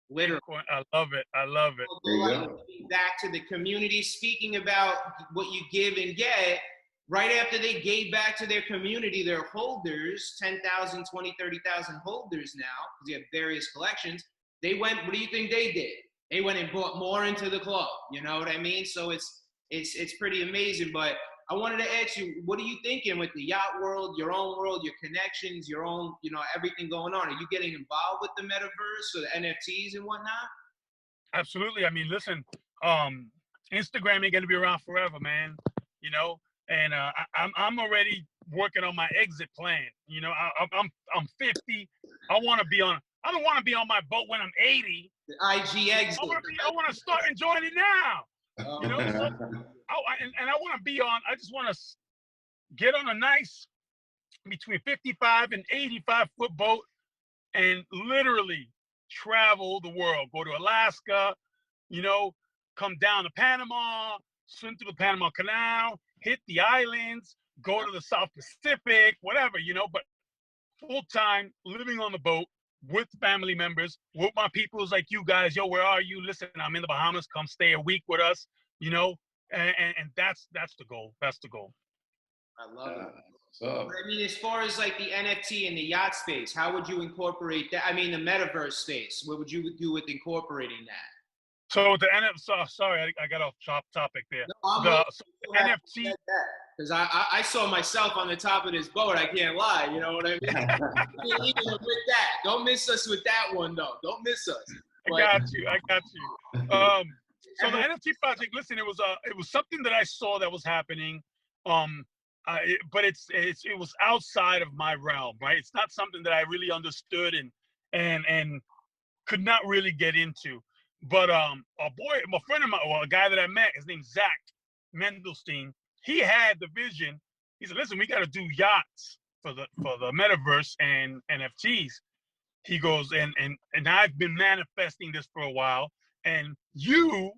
Literally. I love it. I love it. There you Like, go. back to the community, speaking about what you give and get, right after they gave back to their community, their holders, 10,000, 20, 30,000 holders now, because you have various collections, they went, what do you think they did? They went and bought more into the club. You know what I mean? So it's pretty amazing. But I wanted to ask you, what are you thinking with the yacht world, your own world, your connections, your own, you know, everything going on? Are you getting involved with the metaverse or the NFTs and whatnot? Absolutely. I mean, listen, Instagram ain't gonna be around forever, man. You know, and I'm already working on my exit plan. You know, I'm 50. I want to be on. I don't want to be on my boat when I'm 80. The IG exit. I want to start enjoying it now. You know, so and I want to be on. I just want to get on a nice between 55 and 85-foot boat and literally travel the world. Go to Alaska, you know, come down to Panama, swim through the Panama Canal, hit the islands, go to the South Pacific, whatever, you know, but full time living on the boat with family members, with my peoples like you guys. Yo, where are you? Listen, I'm in the Bahamas. Come stay a week with us, you know, and that's the goal. That's the goal. I love it. So, I mean, as far as like the NFT and the yacht space, how would you incorporate that? I mean, the metaverse space, what would you do with incorporating that? So the sorry, I got off topic there. No, the NFT. Because I saw myself on the top of this boat. I can't lie. You know what I mean? Even with that, don't miss us with that one though. Don't miss us. But, I got you. So the NFT project, listen, it was something that I saw that was happening. But it was outside of my realm, right? It's not something that I really understood and could not really get into. But a friend of mine, a guy that I met, his name's Zach Mendelstein. He had the vision. He said, "Listen, we got to do yachts for the metaverse and NFTs." He goes, and I've been manifesting this for a while, and you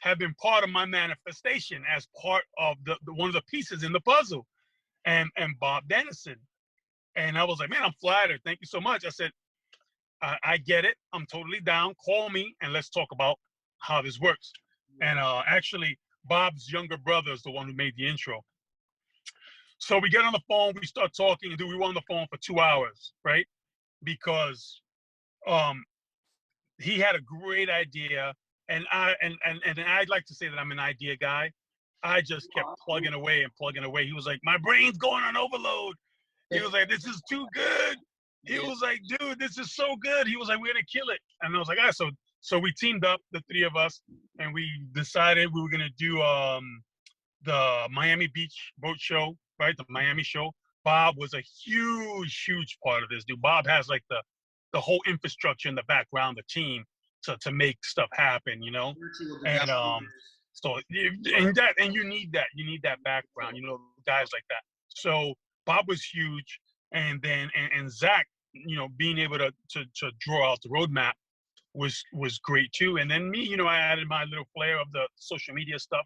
have been part of my manifestation as part of the one of the pieces in the puzzle. And Bob Dennison. And I was like, man, I'm flattered. Thank you so much. I said, I get it. I'm totally down. Call me and let's talk about how this works. And actually, Bob's younger brother is the one who made the intro. So we get on the phone, we start talking, we were on the phone for 2 hours, right? Because he had a great idea. And I'd like to say that I'm an idea guy. I just kept plugging away and plugging away. He was like, my brain's going on overload. He was like, this is too good. He was like, dude, this is so good. He was like, we're going to kill it. And I was like, all right. So we teamed up, the 3 of us, and we decided we were going to do the Miami Beach boat show, right? The Miami show. Bob was a huge part of this, dude. Bob has like the whole infrastructure in the background, the team to make stuff happen, you know? And so you need that background, you know, guys like that. So Bob was huge, and then and Zach, you know, being able to draw out the roadmap was great too. And then me, you know, I added my little flair of the social media stuff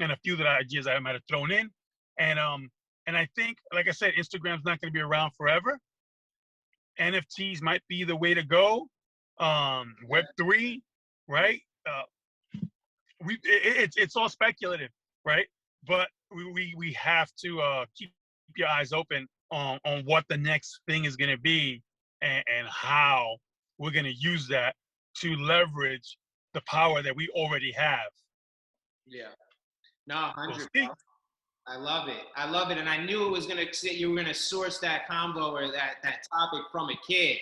and a few of the ideas I might have thrown in. And I think, like I said, Instagram's not going to be around forever. NFTs might be the way to go. Web3, right? It's all speculative, right? But we have to keep your eyes open on what the next thing is going to be and how we're going to use that to leverage the power that we already have. Yeah. No, 100. I love it. I love it. And I knew it was you were gonna source that combo or that topic from a kid,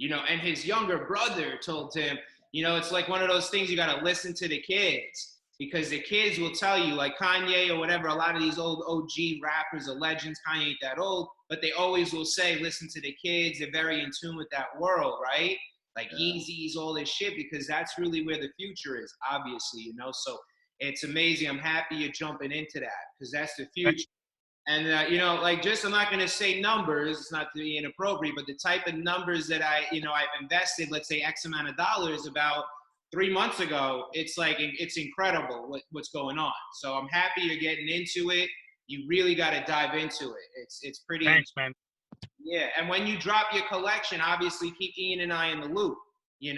and his younger brother told him, it's like one of those things you gotta listen to the kids, because the kids will tell you, like Kanye or whatever, a lot of these old OG rappers or legends, Kanye ain't that old, but they always will say, listen to the kids, they're very in tune with that world, right? Like Yeezys, all this shit, because that's really where the future is, obviously, so it's amazing. I'm happy you're jumping into that, because that's the future. And, I'm not going to say numbers, it's not to be inappropriate, but the type of numbers that I've invested, let's say X amount of dollars about 3 months ago, it's like, it's incredible what's going on. So I'm happy you're getting into it. You really got to dive into it. It's pretty. Thanks, man. Yeah. And when you drop your collection, obviously keep Ian and I in the loop,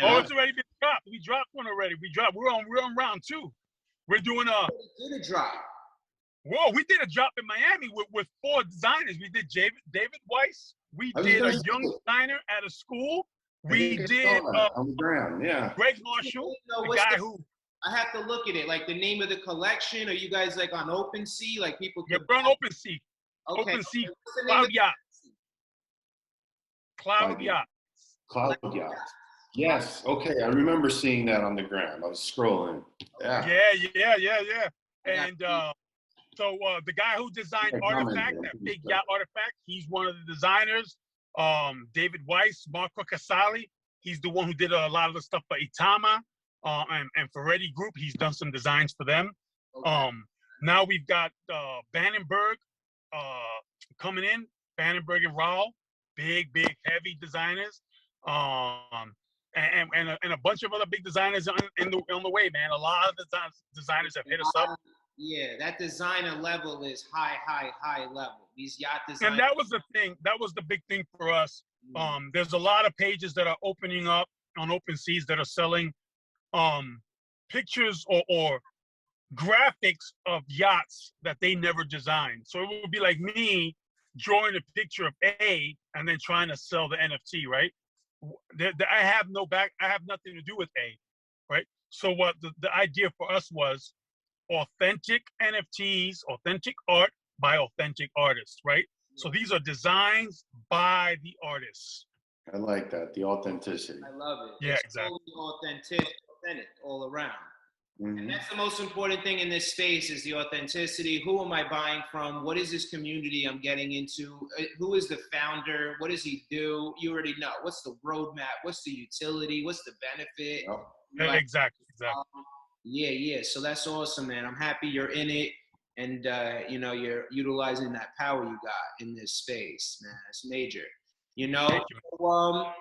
Oh, it's already been dropped. We dropped one already. We're on round 2. We're doing did a drop. Whoa, we did a drop in Miami with 4 designers. We did David Weiss. We did a young designer at a school. We did on the ground, yeah. Greg Marshall, the guy who. I have to look at it, like the name of the collection. Are you guys like on OpenSea? Like people. Yeah, we're on OpenSea. Okay. OpenSea Cloud Yacht. Cloud Yacht. Cloud Yacht. Yes. Okay. I remember seeing that on the ground. I was scrolling. Yeah. Yeah. And so the guy who designed Artifact, that big yacht Artifact, he's one of the designers. David Weiss, Marco Casali, he's the one who did a lot of the stuff for Itama and Ferretti Group. He's done some designs for them. Okay. Now we've got Bannenberg coming in. Bannenberg and Raul, big, heavy designers. And a bunch of other big designers on the way, man. A lot of designers have hit us up. Yeah, that designer level is high level. These yacht designers. And that was the thing. That was the big thing for us. There's a lot of pages that are opening up on OpenSeas that are selling pictures or graphics of yachts that they never designed. So it would be like me drawing a picture of A and then trying to sell the NFT, right? I have nothing to do with A, right? So what the idea for us was authentic NFTs, authentic art by authentic artists, right? So these are designs by the artists. I like that, the authenticity. I love it. Yeah, it's exactly. Totally authentic all around. Mm-hmm. And that's the most important thing in this space is the authenticity. Who am I buying from? What is this community I'm getting into? Who is the founder? What does he do? You already know. What's the roadmap? What's the utility? What's the benefit? Oh. Like, exactly. Yeah. So that's awesome, man. I'm happy you're in it. And, you're utilizing that power you got in this space, man. It's major. Thank you. So,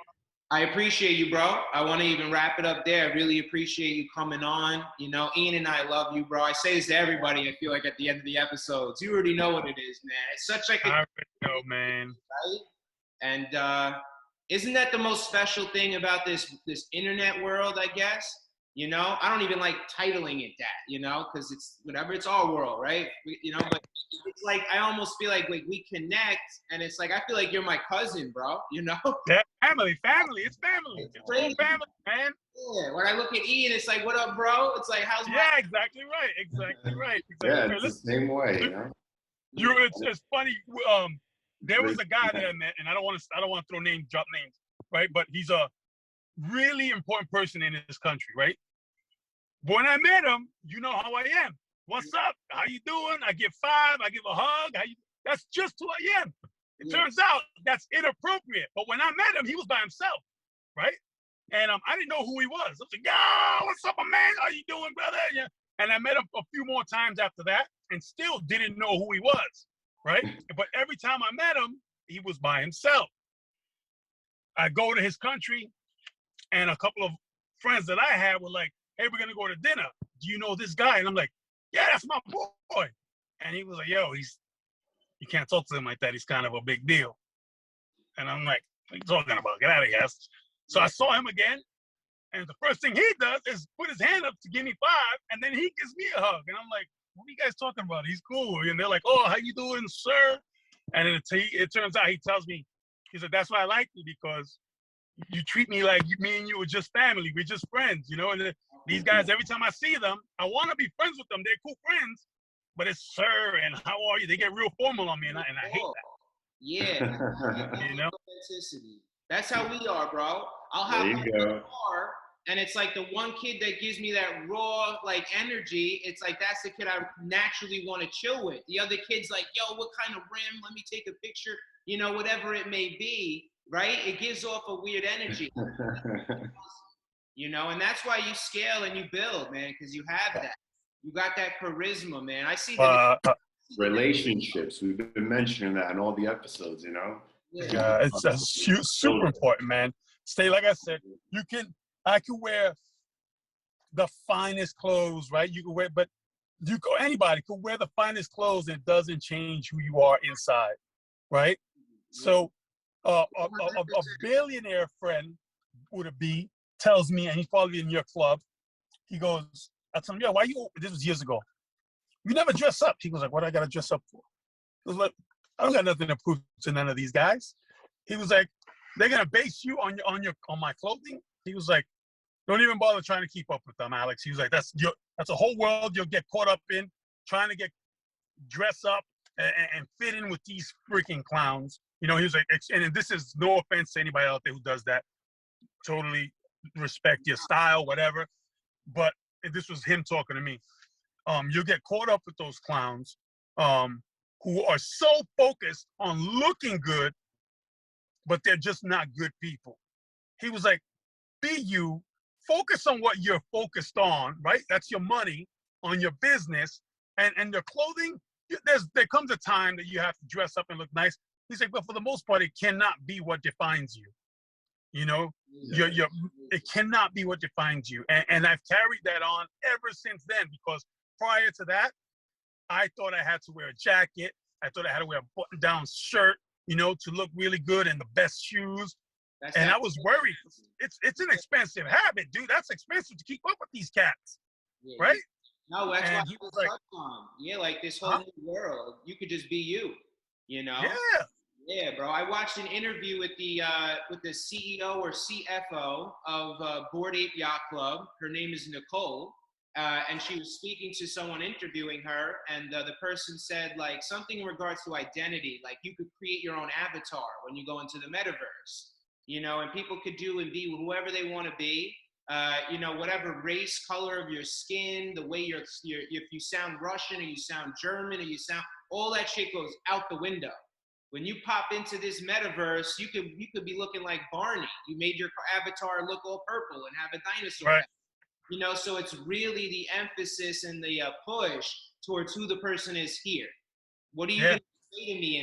I appreciate you, bro. I want to even wrap it up there. I really appreciate you coming on. Ian and I love you, bro. I say this to everybody, I feel like, at the end of the episodes. You already know what it is, man. It's such like I already know, man. Right? And isn't that the most special thing about this internet world, I guess? I don't even like titling it that, because it's whatever, it's our world, right? But it's like, I almost feel like we connect, and it's like, I feel like you're my cousin, bro, Yeah, family, it's family. It's all family, man. Yeah, when I look at Ian, it's like, what up, bro? It's like, how's my... Yeah, exactly right. Yeah, it's the same way, It's funny, there was a guy that I met, and I don't want to drop names, right? But he's a really important person in this country, right? But when I met him, you know how I am. What's up? How you doing? I give 5. I give a hug. That's just who I am. It turns out that's inappropriate. But when I met him, he was by himself, right? And I didn't know who he was. I was like, yo, what's up, my man? How you doing, brother? Yeah. And I met him a few more times after that and still didn't know who he was, right? But every time I met him, he was by himself. I go to his country, and a couple of friends that I had were like, hey, we're going to go to dinner. Do you know this guy? And I'm like, yeah, that's my boy. And he was like, yo, you can't talk to him like that. He's kind of a big deal. And I'm like, what are you talking about? Get out of here. So I saw him again. And the first thing he does is put his hand up to give me 5. And then he gives me a hug. And I'm like, what are you guys talking about? He's cool. And they're like, oh, how you doing, sir? And it turns out he tells me, he said, that's why I like you, because you treat me like me and you are just family. We're just friends, you know. And these guys, every time I see them, I want to be friends with them. They're cool friends, but it's sir and how are you? They get real formal on me, and I hate that. Yeah, You know, authenticity. That's how we are, bro. I'll There have you like go. a bar, and it's like the one kid that gives me that raw like energy. It's like that's the kid I naturally want to chill with. The other kid's like, yo, what kind of rim? Let me take a picture. You know, whatever it may be, right? It gives off a weird energy. You know, and that's why you scale and you build, man, because you have that. You got that charisma, man. I see the Relationships. We've been mentioning that in all the episodes, you know? yeah, it's super important, man. Stay, like I said, I could wear the finest clothes, right? You can wear, but anybody could wear the finest clothes and it doesn't change who you are inside, right? So a billionaire friend tells me, and he followed me in your club. He goes, I told him, yeah, why you? This was years ago. You never dress up. He was like, what do I gotta dress up for? I was like, I don't got nothing to prove to none of these guys. He was like, they're gonna base you on my clothing. He was like, don't even bother trying to keep up with them, Alex. He was like, that's a whole world you'll get caught up in, trying to dress up and fit in with these freaking clowns. You know, he was like, and this is no offense to anybody out there who does that. Totally respect your style, whatever. But this was him talking to me. You'll get caught up with those clowns who are so focused on looking good, but they're just not good people. He was like, be you, focus on what you're focused on, right? That's your money, on your business, and your clothing. There comes a time that you have to dress up and look nice. He's like, but for the most part, it cannot be what defines you. You know, it cannot be what defines you. And I've carried that on ever since then, because prior to that, I thought I had to wear a jacket. I thought I had to wear a button-down shirt, you know, to look really good, and the best shoes. And I was worried. It's an expensive habit, dude. That's expensive to keep up with these cats, right? No, that's and why he I was was like, on. Yeah, like this whole new world. You could just be you, you know? Yeah. Yeah, bro. I watched an interview with the CEO or CFO of Board Ape Yacht Club. Her name is Nicole, and she was speaking to someone interviewing her, and the person said like something in regards to identity, like you could create your own avatar when you go into the metaverse, you know, and people could do and be whoever they want to be. You know, whatever race, color of your skin, the way you're, if you sound Russian or you sound German or you sound, all that shit goes out the window. When you pop into this metaverse, you could be looking like Barney. You made your avatar look all purple and have a dinosaur. Right. You know, so it's really the emphasis and the push towards who the person is here. What are you going to say to me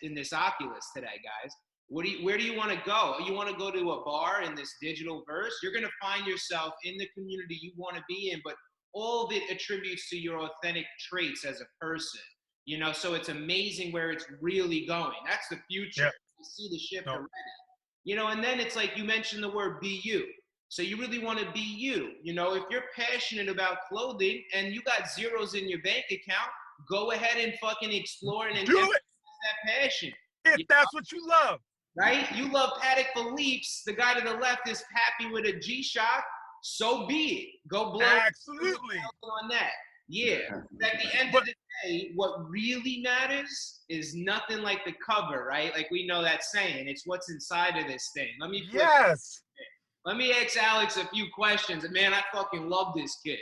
in this Oculus today, guys? Where do you want to go? You want to go to a bar in this digital verse? You're going to find yourself in the community you want to be in, but all of it attributes to your authentic traits as a person. You know, so it's amazing where it's really going. That's the future. Yeah. You see the shift already. You know, and then it's like you mentioned the word be you. So you really want to be you. You know, if you're passionate about clothing and you got zeros in your bank account, go ahead and fucking explore and do it. That passion. If that's what you love. Right? You love Patek Philippe's. The guy to the left is happy with a G-Shock. So be it. Go blow. Absolutely. On that. Yeah. At the end of the day, what really matters is nothing like the cover, right? Like we know that saying. It's what's inside of this thing. Let me ask Alex a few questions. And man, I fucking love this kid.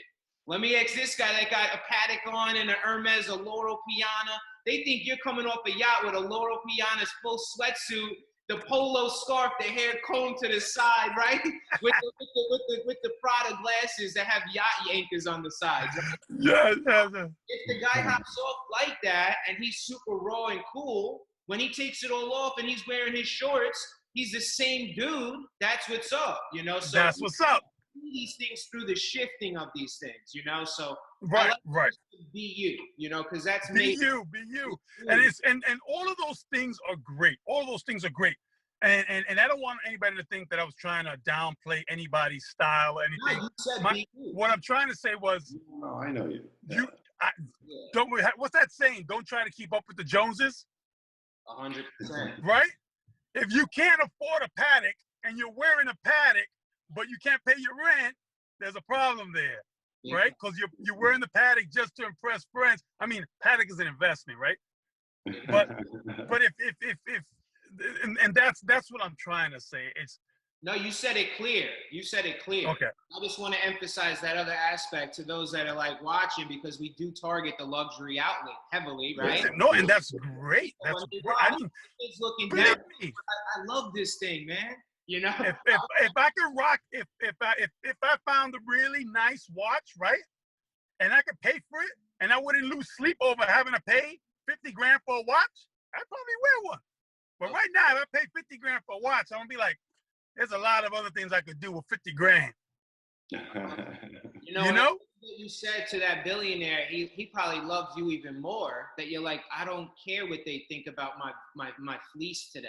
Let me ask this guy that got a Patek on and a Hermes, a Loro Piana. They think you're coming off a yacht with a Loro Piana's full sweatsuit, the polo scarf, the hair combed to the side, right? with the Prada glasses that have yacht anchors on the sides. Right? Yeah. If the guy hops off like that and he's super raw and cool, when he takes it all off and he's wearing his shorts, he's the same dude. That's what's up, you know? So that's what's up. These things through the shifting of these things, you know? So right. Be you know, because that's be you. And it's and all of those things are great. All of those things are great. And I don't want anybody to think that I was trying to downplay anybody's style or anything. No, you said what I'm trying to say was, no, I know you. Don't. What's that saying? Don't try to keep up with the Joneses. 100%. Right? If you can't afford a Patek and you're wearing a paddock, but you can't pay your rent, there's a problem there, right? Because you're wearing the paddock just to impress friends. I mean, paddock is an investment, right? But if and that's what I'm trying to say. It's no, you said it clear. You said it clear. okay. I just want to emphasize that other aspect to those that are like watching, because we do target the luxury outlet heavily, right? No, and that's great. That's great. I mean, kids looking believe down. me, I love this thing, man. You know, if I could rock, if I found a really nice watch, right, and I could pay for it, and I wouldn't lose sleep over having to pay 50 grand for a watch, I'd probably wear one. But right now, if I pay 50 grand for a watch, I'm gonna be like, there's a lot of other things I could do with 50 grand. You know? What you said to that billionaire, he probably loves you even more, that you're like, I don't care what they think about my fleece today.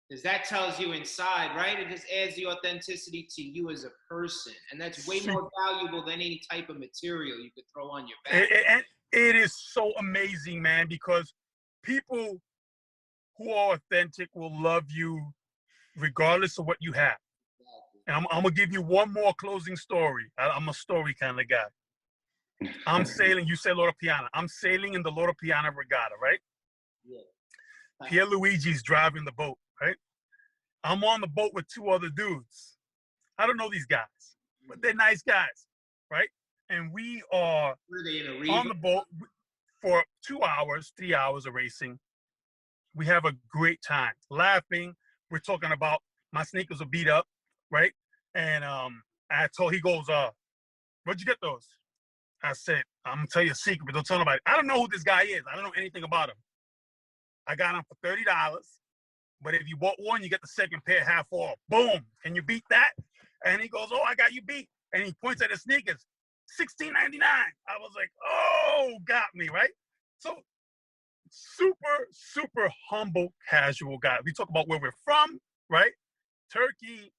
Because that tells you inside, right? It just adds the authenticity to you as a person. And that's way more valuable than any type of material you could throw on your back. And it is so amazing, man, because people who are authentic will love you regardless of what you have. And I'm going to give you one more closing story. I'm a story kind of guy. I'm sailing, you say Loro Piana. I'm sailing in the Loro Piana Regatta, right? Yeah. Pierluigi's driving the boat, right? I'm on the boat with two other dudes. I don't know these guys, but they're nice guys, right? And we are on the boat for 2 hours, 3 hours of racing. We have a great time, laughing. We're talking about my sneakers are beat up, right? And he goes, where'd you get those? I said, I'm gonna tell you a secret, but don't tell nobody. I don't know who this guy is. I don't know anything about him. I got him for $30, but if you bought one, you get the second pair half off. Boom. Can you beat that? And he goes, oh, I got you beat. And he points at his sneakers, $16.99. I was like, oh, got me, right? So super, super humble, casual guy. We talk about where we're from, right? Turkey,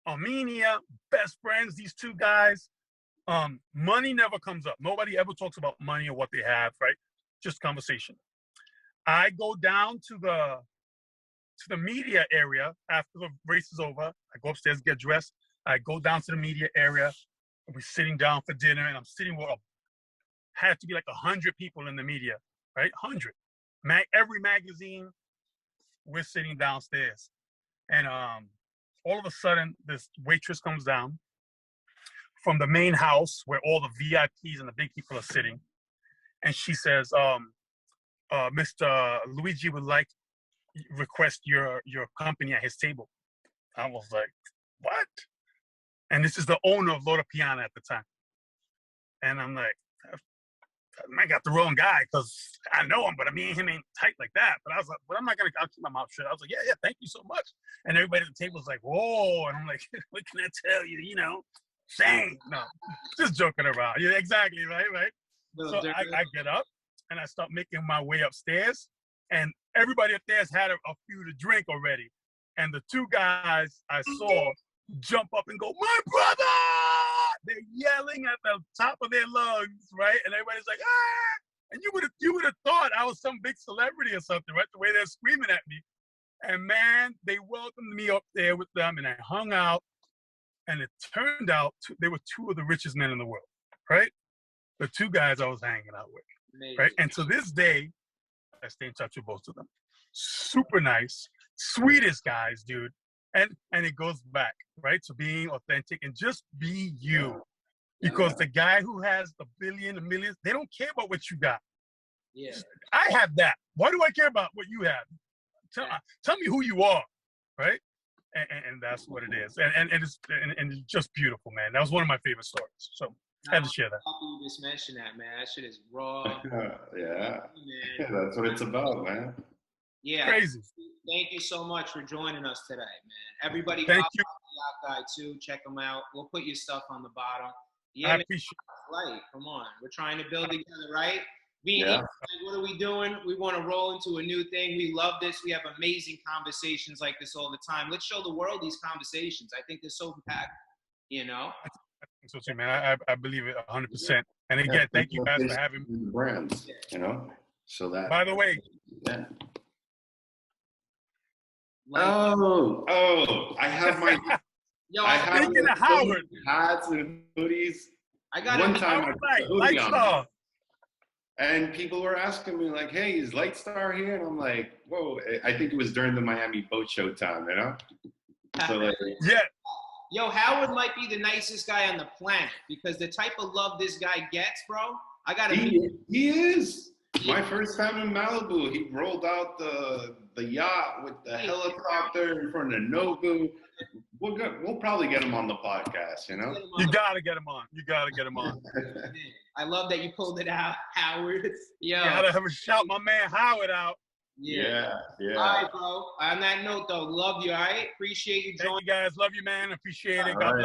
Armenia, best friends, these two guys. Money never comes up. Nobody ever talks about money or what they have, right? Just conversation. I go down to the media area after the race is over. I go upstairs, get dressed. I go down to the media area. We're sitting down for dinner, and I'm sitting with had to be like 100 people in the media, right? 100. Every magazine. We're sitting downstairs, and all of a sudden, this waitress comes down from the main house where all the VIPs and the big people are sitting, and she says, Mr. Luigi would like request your company at his table. I was like, what? And this is the owner of Loro Piana at the time. And I'm like, I got the wrong guy, because I know him, but me and him ain't tight like that. But I was like, but I'll keep my mouth shut. I was like, yeah, thank you so much. And everybody at the table was like, whoa. And I'm like, what can I tell you? Shame. No, just joking around. Yeah, exactly, right? So I get up and I start making my way upstairs, and everybody upstairs had a few to drink already. And the two guys I saw jump up and go, my brother! They're yelling at the top of their lungs, right? And everybody's like, ah! And you would have thought I was some big celebrity or something, right? The way they're screaming at me. And man, they welcomed me up there with them, and I hung out. And it turned out they were two of the richest men in the world, right? The two guys I was hanging out with, amazing. Right? And to this day, I stay in touch with both of them. Super nice, sweetest guys, dude. And it goes back, right, to being authentic and just be you. Because the guy who has a billion, a million, they don't care about what you got. Yeah, I have that. Why do I care about what you have? Tell me who you are, right? And that's what it is. And it's just beautiful, man. That was one of my favorite stories. So I had to share that. You just mentioned that, man. That shit is raw. Yeah. That's what it's about, man. Yeah. Crazy. Thank you so much for joining us today, man. Everybody, thank you. Yacht Guy too. Check them out. We'll put your stuff on the bottom. Yeah, I appreciate it. Right. Come on. We're trying to build together, right? What are we doing? We want to roll into a new thing. We love this. We have amazing conversations like this all the time. Let's show the world these conversations. I think they're so impactful, I think so too, man. I believe it 100%. And again, thank you guys for having me. Brands, so that. By the way, Like, I have my. yo, I have Speaking of Howard, hats and hoodies. I got One it. time I Howard put the hoodie on, Lightstar. and people were asking me like, "Hey, is Lightstar here?" And I'm like, "Whoa!" I think it was during the Miami Boat Show time, you know. So like, Yeah, Yo, Howard might be the nicest guy on the planet because the type of love this guy gets, bro. I gotta meet. he is. My first time in Malibu, he rolled out the yacht with the helicopter in front of Nobu. We'll probably get him on the podcast, you know? you gotta get him on. You gotta get him on. I love that you pulled it out, Howard. Yo. You gotta have a shout my man Howard out. Yeah. All right, bro. On that note, though, love you, all right? Appreciate you joining. Thank you guys. Love you, man. Appreciate it. All God right. bless.